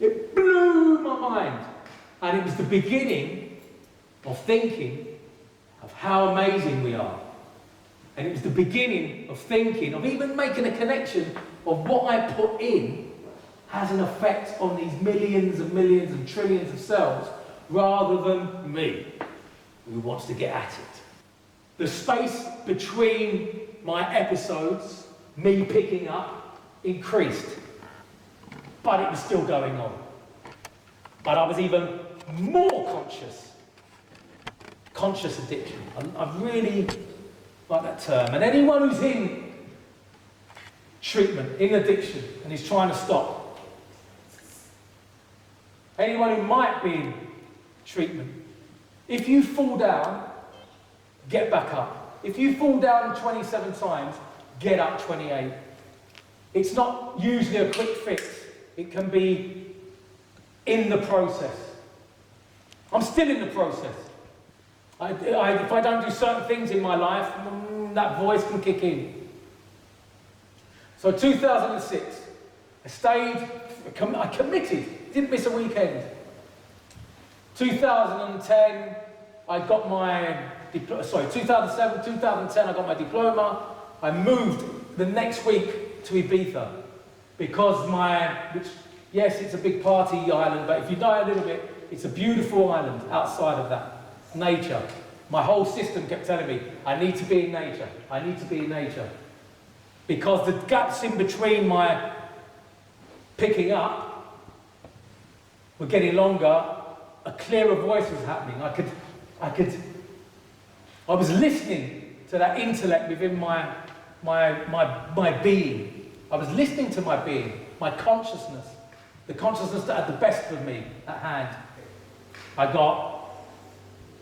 It blew my mind. And it was the beginning of thinking of how amazing we are. And it was the beginning of thinking, of even making a connection of what I put in has an effect on these millions and trillions of cells, rather than me, who wants to get at it. The space between my episodes, me picking up, increased. But it was still going on. But I was even more conscious. Conscious addiction. I really like that term. And anyone who's in treatment, in addiction, and is trying to stop, anyone who might be in treatment, if you fall down, get back up. If you fall down 27 times, get up 28. It's not usually a quick fix. It can be in the process. I'm still in the process. If I don't do certain things in my life, that voice can kick in. So 2006, I stayed, I committed, didn't miss a weekend. 2010, I got my diploma, 2007, 2010, I got my diploma. I moved the next week to Ibiza because Yes, it's a big party island, but if you know a little bit, it's a beautiful island outside of that. Nature. My whole system kept telling me, I need to be in nature. I need to be in nature. Because the gaps in between my picking up were getting longer, a clearer voice was happening. I was listening to that intellect within my being. I was listening to my being, my consciousness, the consciousness that had the best of me at hand. I got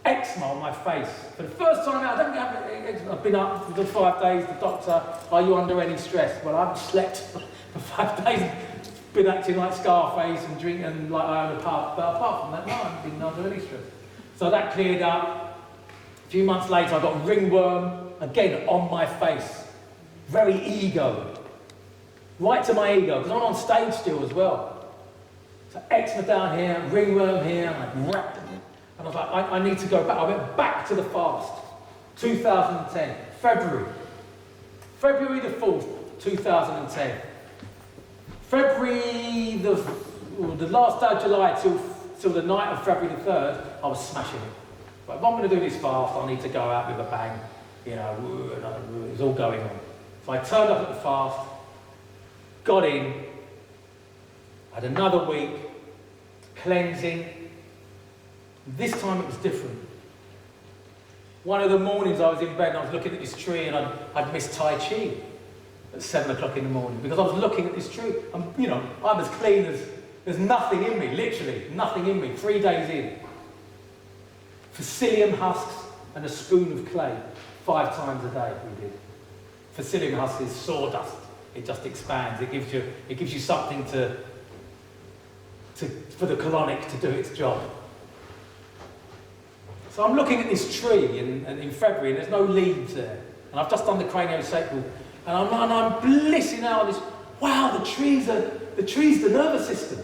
eczema on my face. For the first time, I don't have eczema. I've been up for 5 days. The doctor, are you under any stress? Well, I haven't slept for 5 days. Been acting like Scarface and drinking like I own a pub. But apart from that, no, I haven't been under any stress. So that cleared up. A few months later, I got ringworm again on my face. Very ego. Right to my ego, because I'm on stage still as well. So eczema down here, ringworm here, and I was like, I need to go back. I went back to the fast. 2010, February the 4th, 2010. February, the last day of July till the night of February the 3rd, I was smashing it. But if I'm going to do this fast, I need to go out with a bang. You know, it was all going on. So I turned up at the fast, got in, had another week, cleansing. This time it was different. One of the mornings I was in bed and I was looking at this tree and I'd missed Tai Chi at 7 o'clock in the morning because I was looking at this tree. You know, I'm as clean as, there's nothing in me, literally, nothing in me, 3 days in. Psyllium husks and a spoon of clay, 5 times a day we did. Psyllium husks is sawdust. It just expands. It gives you something for the colonic to do its job. So I'm looking at this tree in February, and there's no leaves there. And I've just done the craniosacral, and I'm blissing out on this. Wow, the tree's the nervous system.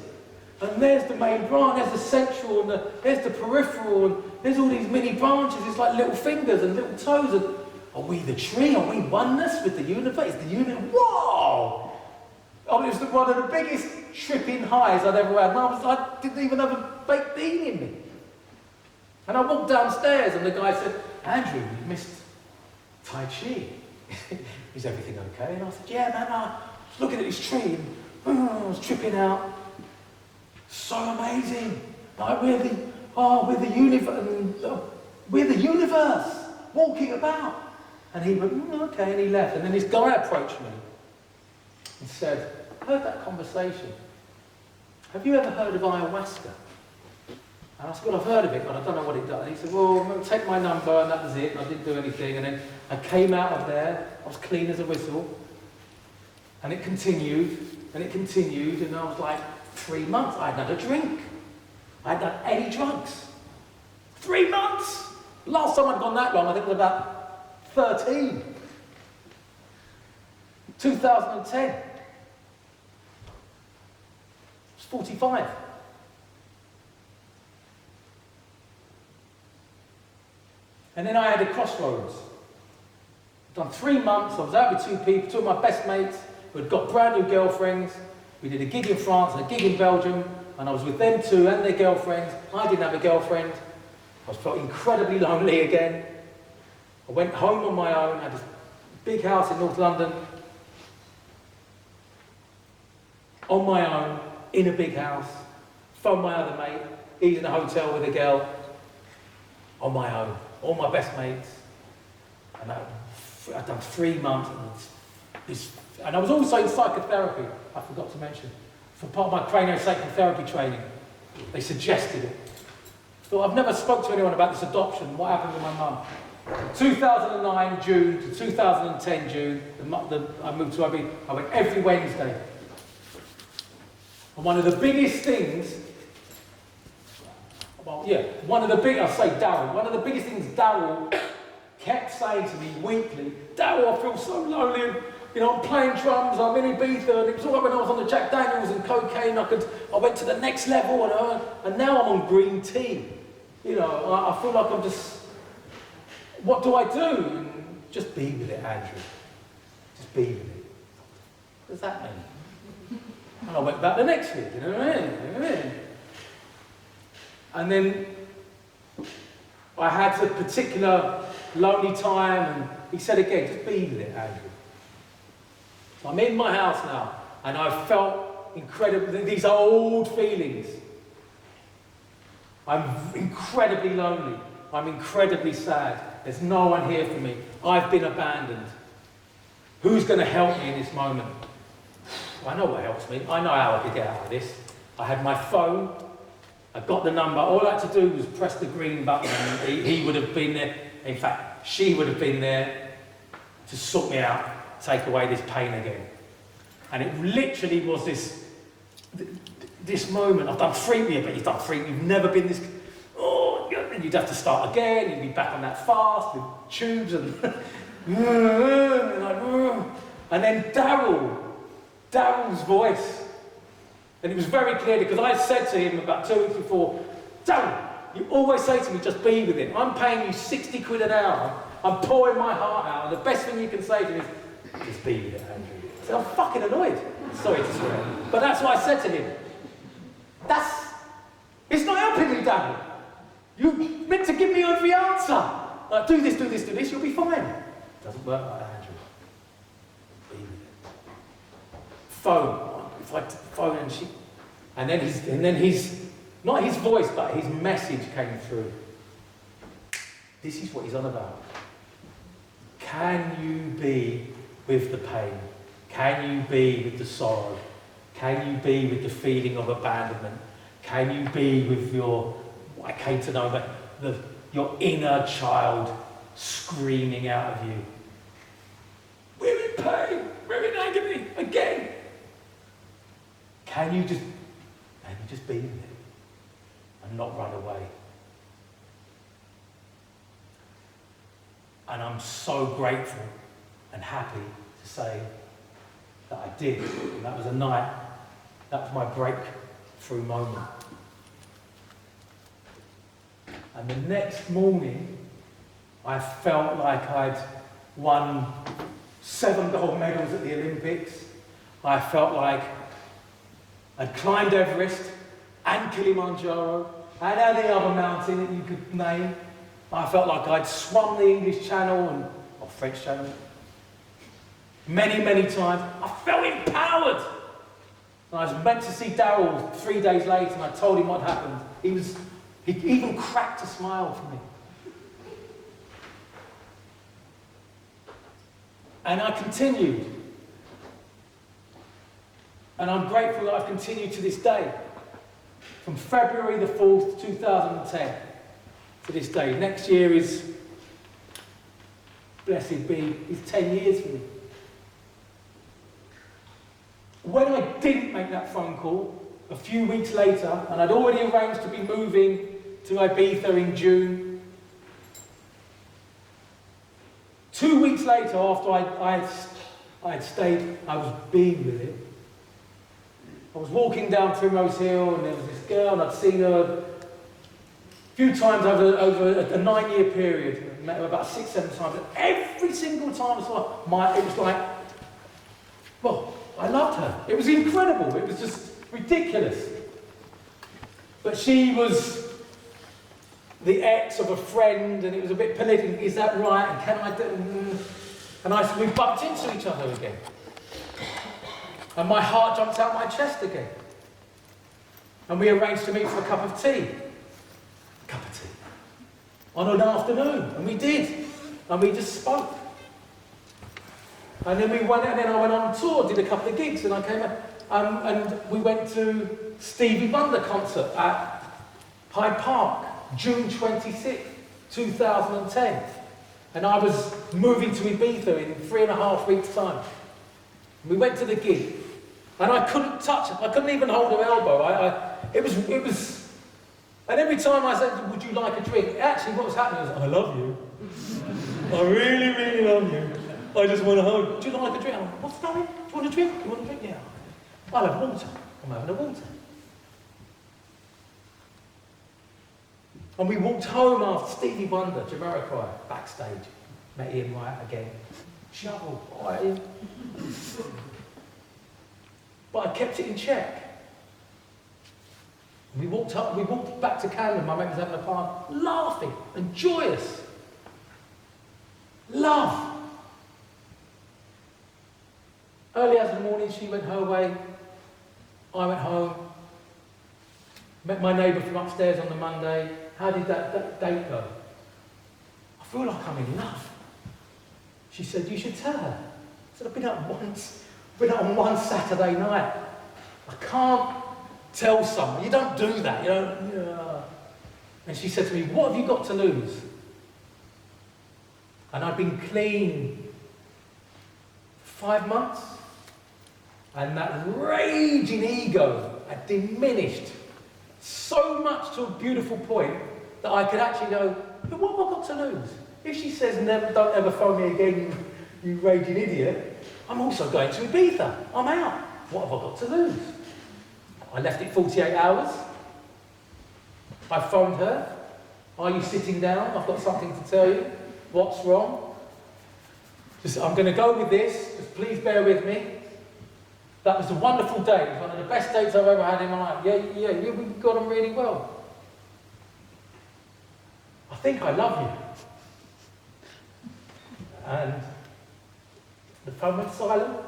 And there's the main branch, there's the central, and there's the peripheral, and there's all these mini branches. It's like little fingers and little toes. And are we the tree? Are we oneness with the universe? The universe? Whoa! Oh, it was one of the biggest tripping highs I'd ever had. And I didn't even have a baked bean in me. And I walked downstairs and the guy said, Andrew, you missed Tai Chi. Is everything okay? And I said, yeah, man, I was looking at this tree and I was tripping out. So amazing. Like we're the universe. We're the universe walking about. And he went, okay, and he left. And then this guy approached me and said, I heard that conversation. Have you ever heard of ayahuasca? And I said, well, I've heard of it, but I don't know what it does. And he said, well, take my number, and that was it, and I didn't do anything. And then I came out of there, I was clean as a whistle, and it continued, and I was like, 3 months, I hadn't had a drink. I hadn't had any drugs. 3 months! Last time I'd gone that long, I think it was about 13. 2010. I was 45. And then I had a crossroads. I'd done 3 months, I was out with 2 people, 2 of my best mates who had got brand new girlfriends. We did a gig in France and a gig in Belgium, and I was with them 2 and their girlfriends. I didn't have a girlfriend. I felt incredibly lonely again. I went home on my own, had this big house in North London. On my own, in a big house. Phoned my other mate, he's in a hotel with a girl. On my own. All my best mates, and I'd done 3 months, and I was also in psychotherapy, I forgot to mention, for part of my craniosacral therapy training. They suggested it. So I've never spoke to anyone about this adoption, what happened with my mum. 2009 June to 2010 June, I moved to IB, I went every Wednesday. And one of the biggest things, one of the biggest things Darryl kept saying to me weekly, Darryl, I feel so lonely, and, I'm playing drums, I'm in Ibiza, and it was all right when I was on the Jack Daniels and cocaine, I went to the next level, and now I'm on green tea. I feel like I'm just, what do I do? And just be with it, Andrew. Just be with it. What does that mean? And I went back the next week, you know what I mean? And then I had a particular lonely time, and he said again, just be with it, Andrew. So I'm in my house now, and I felt incredible, these old feelings. I'm incredibly lonely. I'm incredibly sad. There's no one here for me. I've been abandoned. Who's going to help me in this moment? I know what helps me. I know how I could get out of this. I had my phone. I got the number. All I had to do was press the green button, and he would have been there. In fact, she would have been there to sort me out, take away this pain again. And it literally was this moment. I've done frequently, but you've done frequently. You've never been this. Oh, and you'd have to start again. You'd be back on that fast with tubes and and then Daryl's voice. And it was very clear because I said to him about 2 weeks before, Daryl, you always say to me, just be with him. I'm paying you 60 quid an hour. I'm pouring my heart out. And the best thing you can say to me is, just be with it, Andrew. So I'm fucking annoyed. Sorry to swear. But that's what I said to him. It's not helping me, Daryl. You meant to give me every answer. Like, do this, you'll be fine. It doesn't work like that, Andrew. Be with it. Phone. If I phone and then his, not his voice, but his message came through. This is what he's on about. Can you be with the pain? Can you be with the sorrow? Can you be with the feeling of abandonment? Can you be with what I came to know, your inner child screaming out of you? We're in pain, we're in agony, again. Can you just be with it and not run away? And I'm so grateful and happy to say that I did. And that was a night, that was my breakthrough moment. And the next morning, I felt like I'd won 7 gold medals at the Olympics. I felt like I'd climbed Everest and Kilimanjaro and any other mountain that you could name. I felt like I'd swum the English Channel or French Channel many, many times. I felt empowered. And I was meant to see Daryl 3 days later, and I told him what happened. He even cracked a smile for me. And I continued. And I'm grateful that I've continued to this day. From February the 4th, 2010 to this day. Next year is, blessed be, is 10 years for me. When I didn't make that phone call, a few weeks later, and I'd already arranged to be moving to Ibiza in June, 2 weeks later, after I had stayed, I was being with it. I was walking down Primrose Hill, and there was this girl, and I'd seen her a few times over a 9-year period. I met her about 6-7 times, and every single time I saw her, it was like, well, I loved her. It was incredible. It was just ridiculous. But she was the ex of a friend, and it was a bit political. Is that right? And can I do? And we bumped into each other again. And my heart jumped out my chest again. And we arranged to meet for a cup of tea. On an afternoon. And we did. And we just spoke. And then I went on tour, did a couple of gigs, and I came back. And we went to Stevie Wonder concert at Hyde Park, June 26th, 2010. And I was moving to Ibiza in 3.5 weeks' time. We went to the gig, and I couldn't touch her. I couldn't even hold her elbow. It was, and every time I said, would you like a drink? Actually, what was happening was, I love you. I really, really love you. I just want to hug. Do you like a drink? I'm like, what's going on? Do you want a drink? You want a drink? Yeah. I'll have water. I'm having a water. And we walked home after Stevie Wonder, Jamiroquai, backstage. Met Ian Wright again. Shovel, Ian. But I kept it in check. We walked back to Camden, my mate was having a party, laughing and joyous. Love. Early as the morning, she went her way, I went home, met my neighbour from upstairs on the Monday. How did that date go? I feel like I'm in love. She said, you should tell her. I said, I've been out on one Saturday night. I can't tell someone. You don't do that. You don't. Yeah. And she said to me, what have you got to lose? And I'd been clean 5 months. And that raging ego had diminished so much to a beautiful point that I could actually go, but what have I got to lose? If she says, don't ever phone me again, you raging idiot, I'm also going to Ibiza. I'm out. What have I got to lose? I left it 48 hours. I phoned her. Are you sitting down? I've got something to tell you. What's wrong? I'm going to go with this. Just please bear with me. That was a wonderful day. It was one of the best dates I've ever had in my life. Yeah, we got on really well. I think I love you. And the phone went silent,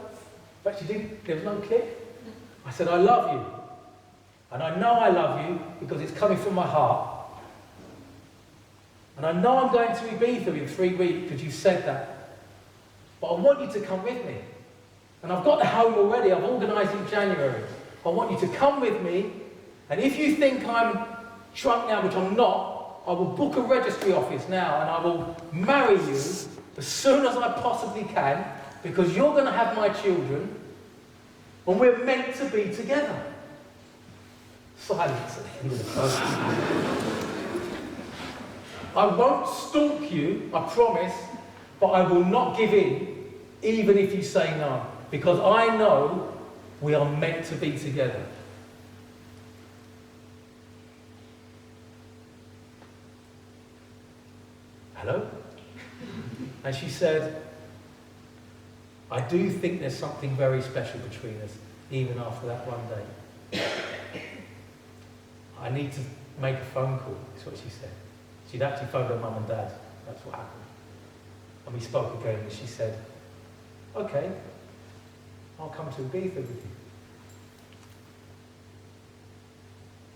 but she didn't, there was no click. I said, I love you. And I know I love you because it's coming from my heart. And I know I'm going to Ibiza in 3 weeks because you said that. But I want you to come with me. And I've got the home already, I've organised in January. I want you to come with me, and if you think I'm shrunk now, which I'm not, I will book a registry office now and I will marry you as soon as I possibly can, because you're going to have my children and we're meant to be together. Silence at the end of the phone. I won't stalk you, I promise, but I will not give in, even if you say no, because I know we are meant to be together. Hello? And she said, I do think there's something very special between us, even after that one day. I need to make a phone call, is what she said. She'd actually phoned her mum and dad. That's what happened. And we spoke again, and she said, okay, I'll come to Ibiza with you.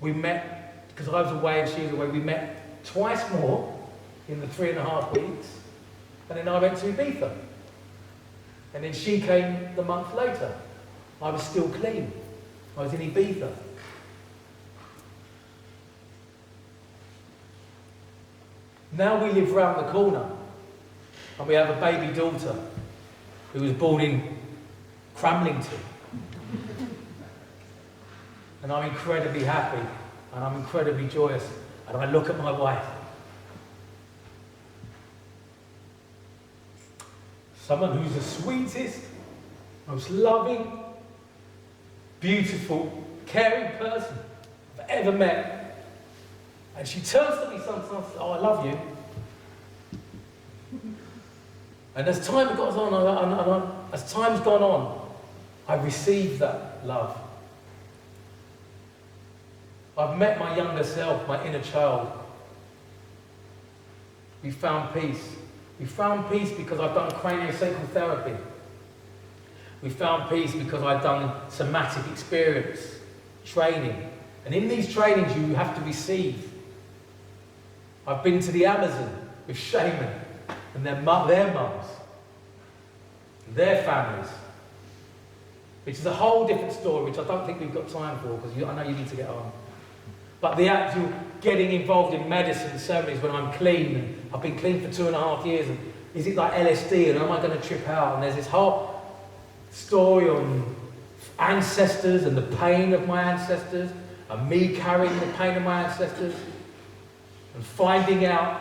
We met, because I was away and she was away, we met twice more in the 3.5 weeks, and then I went to Ibiza. And then she came the month later. I was still clean. I was in Ibiza. Now we live round the corner, and we have a baby daughter who was born in Cramlington. And I'm incredibly happy, and I'm incredibly joyous, and I look at my wife. Someone who's the sweetest, most loving, beautiful, caring person I've ever met. And she turns to me sometimes and says, oh, I love you. And as time goes on, as time's gone on, I've received that love. I've met my younger self, my inner child. We found peace. We found peace because I've done craniosacral therapy. We found peace because I've done somatic experience training. And in these trainings you have to receive. I've been to the Amazon with shaman and their mums, their families, which is a whole different story, which I don't think we've got time for, because I know you need to get on. But the actual getting involved in medicine ceremonies when I'm clean, and I've been clean for 2.5 years, and is it like LSD, and am I going to trip out? And there's this whole story on ancestors and the pain of my ancestors, and me carrying the pain of my ancestors, and finding out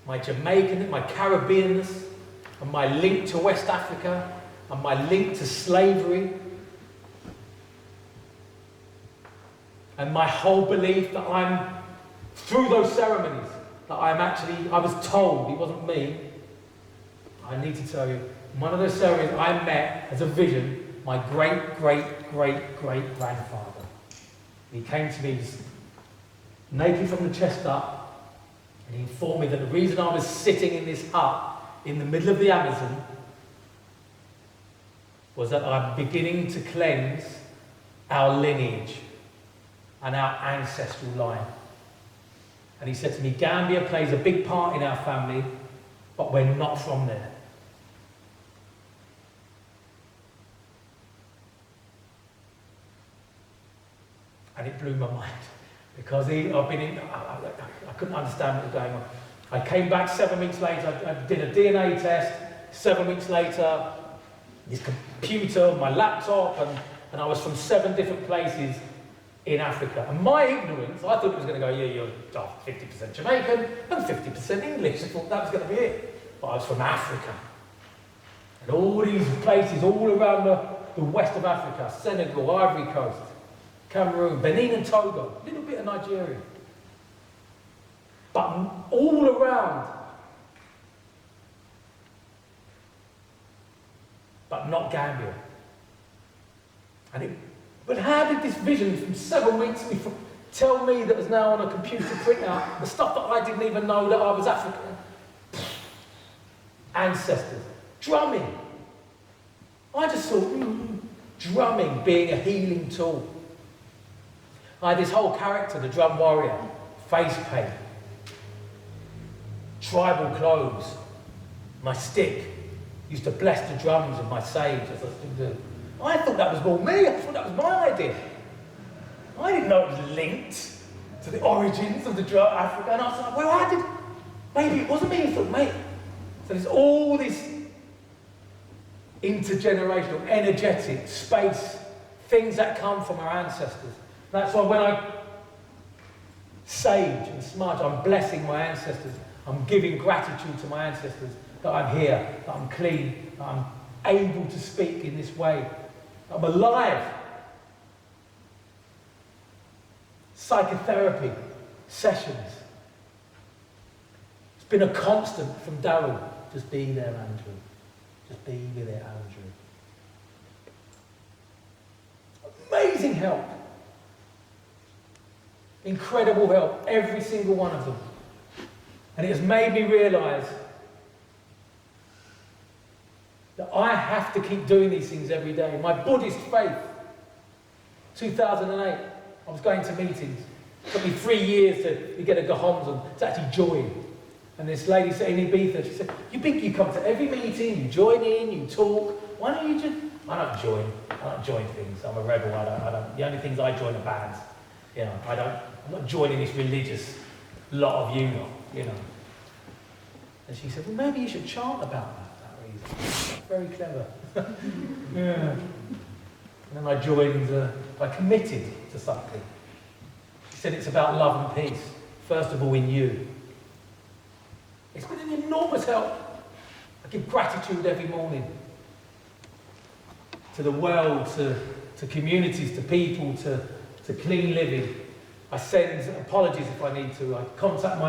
my Jamaican, my Caribbeanness, and my link to West Africa, and my link to slavery, and my whole belief that I'm, through those ceremonies, that I was told, it wasn't me. I need to tell you, one of those ceremonies I met as a vision my great-great-great-great-grandfather. He came to me naked from the chest up, and he informed me that the reason I was sitting in this hut in the middle of the Amazon was that I'm beginning to cleanse our lineage and our ancestral line. And he said to me, Gambia plays a big part in our family, but we're not from there. And it blew my mind, because I couldn't understand what was going on. I came back 7 weeks later, I did a DNA test. 7 weeks later, this computer, my laptop, and I was from 7 different places in Africa. And my ignorance, I thought it was going to go, yeah, you're 50% Jamaican and 50% English. I thought that was going to be it. But I was from Africa. And all these places all around the west of Africa, Senegal, Ivory Coast, Cameroon, Benin and Togo, a little bit of Nigeria. But all around, but not Gambia. But how did this vision from 7 weeks before tell me that was now on a computer printout, the stuff that I didn't even know that I was African? Ancestors. Drumming. I just thought, drumming being a healing tool. I had this whole character, the drum warrior, face paint, tribal clothes, my stick, used to bless the drums of my sage as I still do. I thought that was more me, I thought that was my idea. I didn't know it was linked to the origins of the drum Africa, and I was like, well, maybe it wasn't me, I thought, mate. So there's all this intergenerational, energetic, space, things that come from our ancestors. That's why when I sage and smudge, I'm blessing my ancestors. I'm giving gratitude to my ancestors that I'm here, that I'm clean, that I'm able to speak in this way, that I'm alive. Psychotherapy sessions. It's been a constant from Darryl. Just be there, Andrew. Just be there, Andrew. Amazing help. Incredible help, every single one of them. And it has made me realise that I have to keep doing these things every day. My Buddhist faith, 2008, I was going to meetings. It took me 3 years to get a Gohonzon, to actually join. And this lady said in Ibiza, she said, you come to every meeting, you join in, you talk, why don't you just... I don't join things, I'm a rebel, the only things I join are bands. You know, I'm not joining this religious lot of you know. And she said, well, maybe you should chant about that reason. Very clever. Yeah. And then I joined, I committed to something. She said it's about love and peace, first of all in you. It's been an enormous help. I give gratitude every morning to the world, to communities, to people, to clean living. I send apologies if I need to. I contact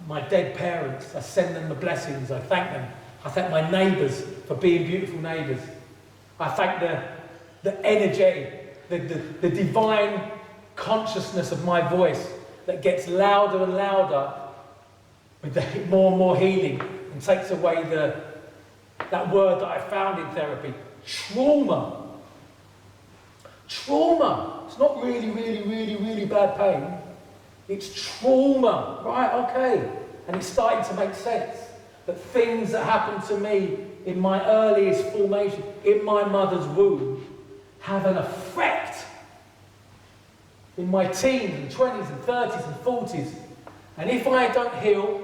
my dead parents. I send them the blessings. I thank them. I thank my neighbours for being beautiful neighbours. I thank the energy, the divine consciousness of my voice that gets louder and louder with the more and more healing and takes away that word that I found in therapy, trauma. Trauma. It's not really, really, really, really bad pain. It's trauma. Right, okay. And it's starting to make sense that things that happened to me in my earliest formation, in my mother's womb, have an effect in my teens and 20s and 30s and 40s. And if I don't heal,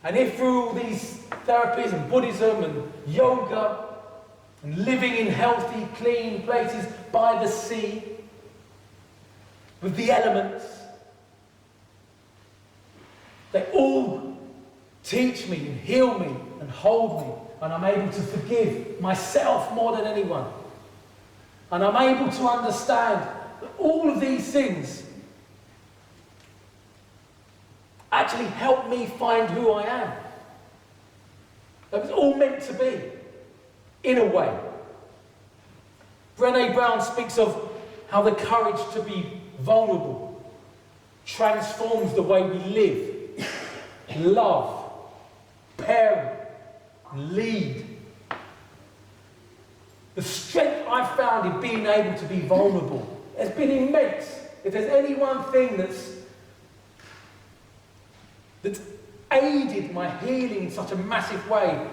and if through all these therapies and Buddhism and yoga and living in healthy, clean places by the sea, with the elements, they all teach me and heal me and hold me, and I'm able to forgive myself more than anyone. And I'm able to understand that all of these things actually help me find who I am. That was all meant to be, in a way. Brené Brown speaks of how the courage to be vulnerable transforms the way we live, love, parent, lead. The strength I've found in being able to be vulnerable has been immense. If there's any one thing that's aided my healing in such a massive way,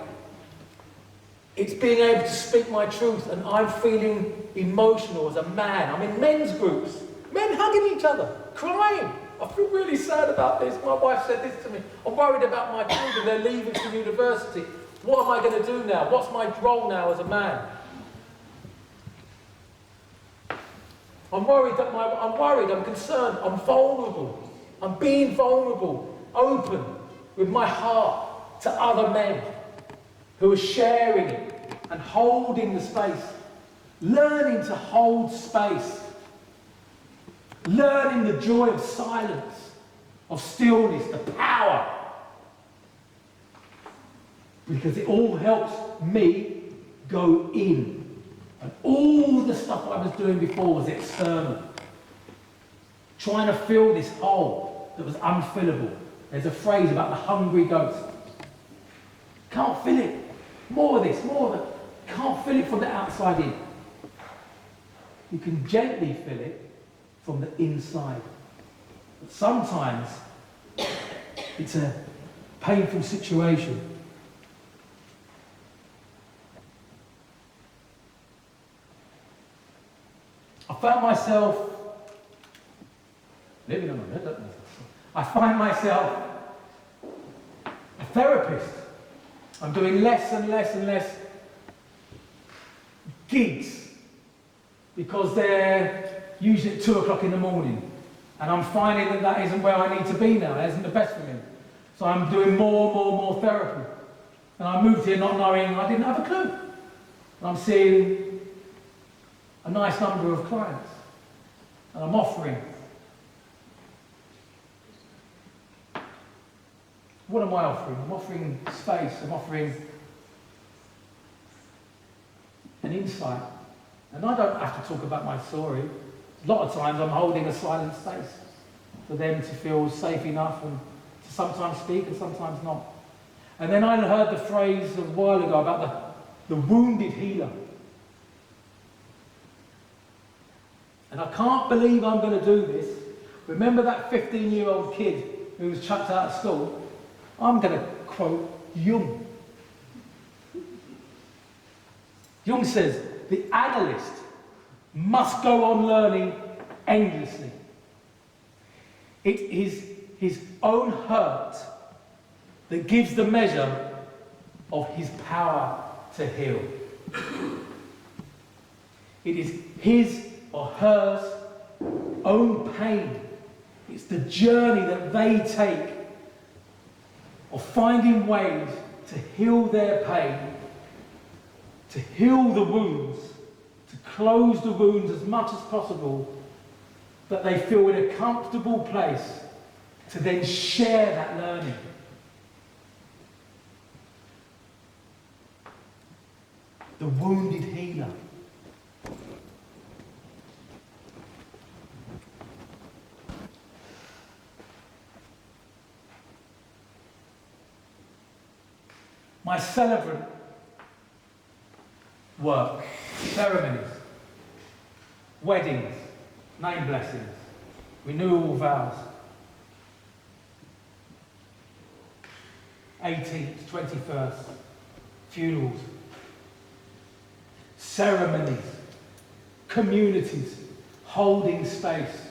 it's being able to speak my truth, and I'm feeling emotional as a man. I'm in men's groups, men hugging each other, crying. I feel really sad about this. My wife said this to me. I'm worried about my children. They're leaving for university. What am I going to do now? What's my role now as a man? I'm worried, I'm concerned, I'm vulnerable. I'm being vulnerable, open with my heart to other men who are sharing it and holding the space. Learning to hold space. Learning the joy of silence, of stillness, the power. Because it all helps me go in. And all the stuff I was doing before was external. Trying to fill this hole that was unfillable. There's a phrase about the hungry ghost. Can't fill it. More of this, more of it. Can't fill it from the outside in. You can gently fill it from the inside. But sometimes it's a painful situation. I found myself living on my head. I find myself a therapist. I'm doing less and less and less gigs because they're usually at 2 o'clock in the morning. And I'm finding that that isn't where I need to be now. That isn't the best for me. So I'm doing more therapy. And I moved here not knowing, I didn't have a clue. And I'm seeing a nice number of clients. And I'm offering. What am I offering? I'm offering space. I'm offering an insight. And I don't have to talk about my story. A lot of times I'm holding a silent space for them to feel safe enough and to sometimes speak and sometimes not. And then I heard the phrase a while ago about the wounded healer. And I can't believe I'm going to do this. Remember that 15-year-old kid who was chucked out of school? I'm going to quote Jung. Jung says, the analyst must go on learning endlessly. It is his own hurt that gives the measure of his power to heal. It is his or hers own pain. It's the journey that they take of finding ways to heal their pain, to heal the wounds, to close the wounds as much as possible, that they feel in a comfortable place to then share that learning. The wounded healer. My celebrant work, ceremonies, weddings, name blessings, renewal vows, 18th, 21st, funerals, ceremonies, communities, holding space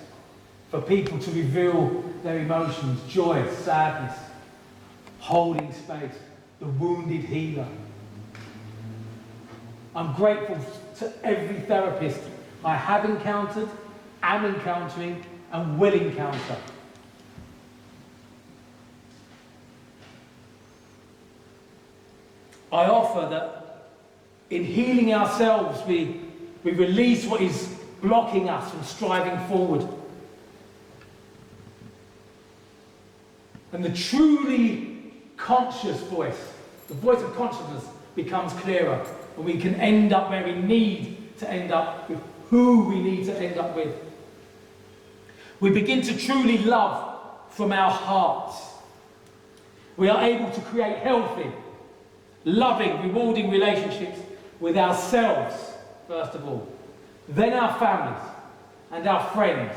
for people to reveal their emotions, joy, sadness, holding space. The wounded healer. I'm grateful to every therapist I have encountered, am encountering, and will encounter. I offer that in healing ourselves, we release what is blocking us from striving forward. And the truly conscious voice, the voice of consciousness, becomes clearer, and we can end up where we need to to end up with who we need to end up with. We begin to truly love from our hearts. We are able to create healthy, loving, rewarding relationships with ourselves, first of all, then our families and our friends,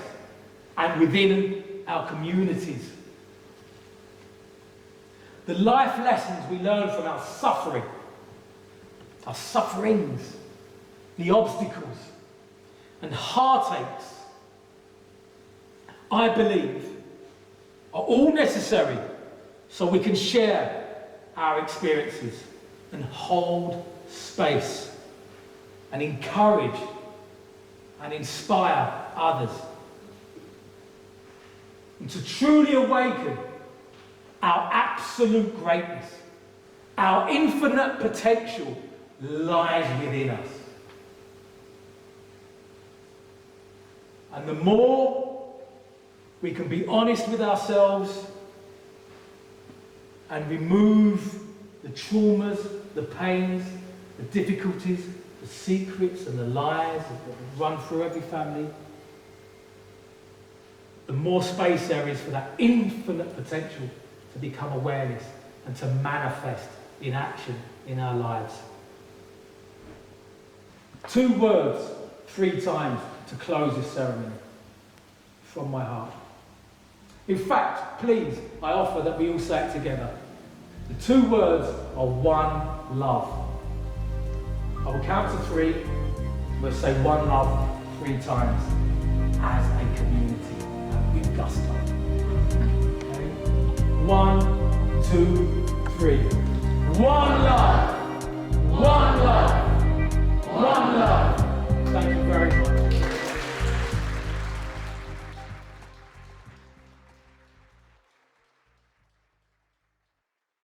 and within our communities. The life lessons we learn from our sufferings, the obstacles and heartaches, I believe, are all necessary so we can share our experiences and hold space and encourage and inspire others. And to truly awaken our absolute greatness, our infinite potential lies within us. And the more we can be honest with ourselves and remove the traumas, the pains, the difficulties, the secrets and the lies that run through every family, the more space there is for that infinite potential to become awareness and to manifest in action in our lives. 2 words, 3 times to close this ceremony from my heart. In fact, please, I offer that we all say it together. The 2 words are one love. I will count to 3. We'll say one love 3 times as a community and with gusto. Okay? 1, 2, 3. One love. One love.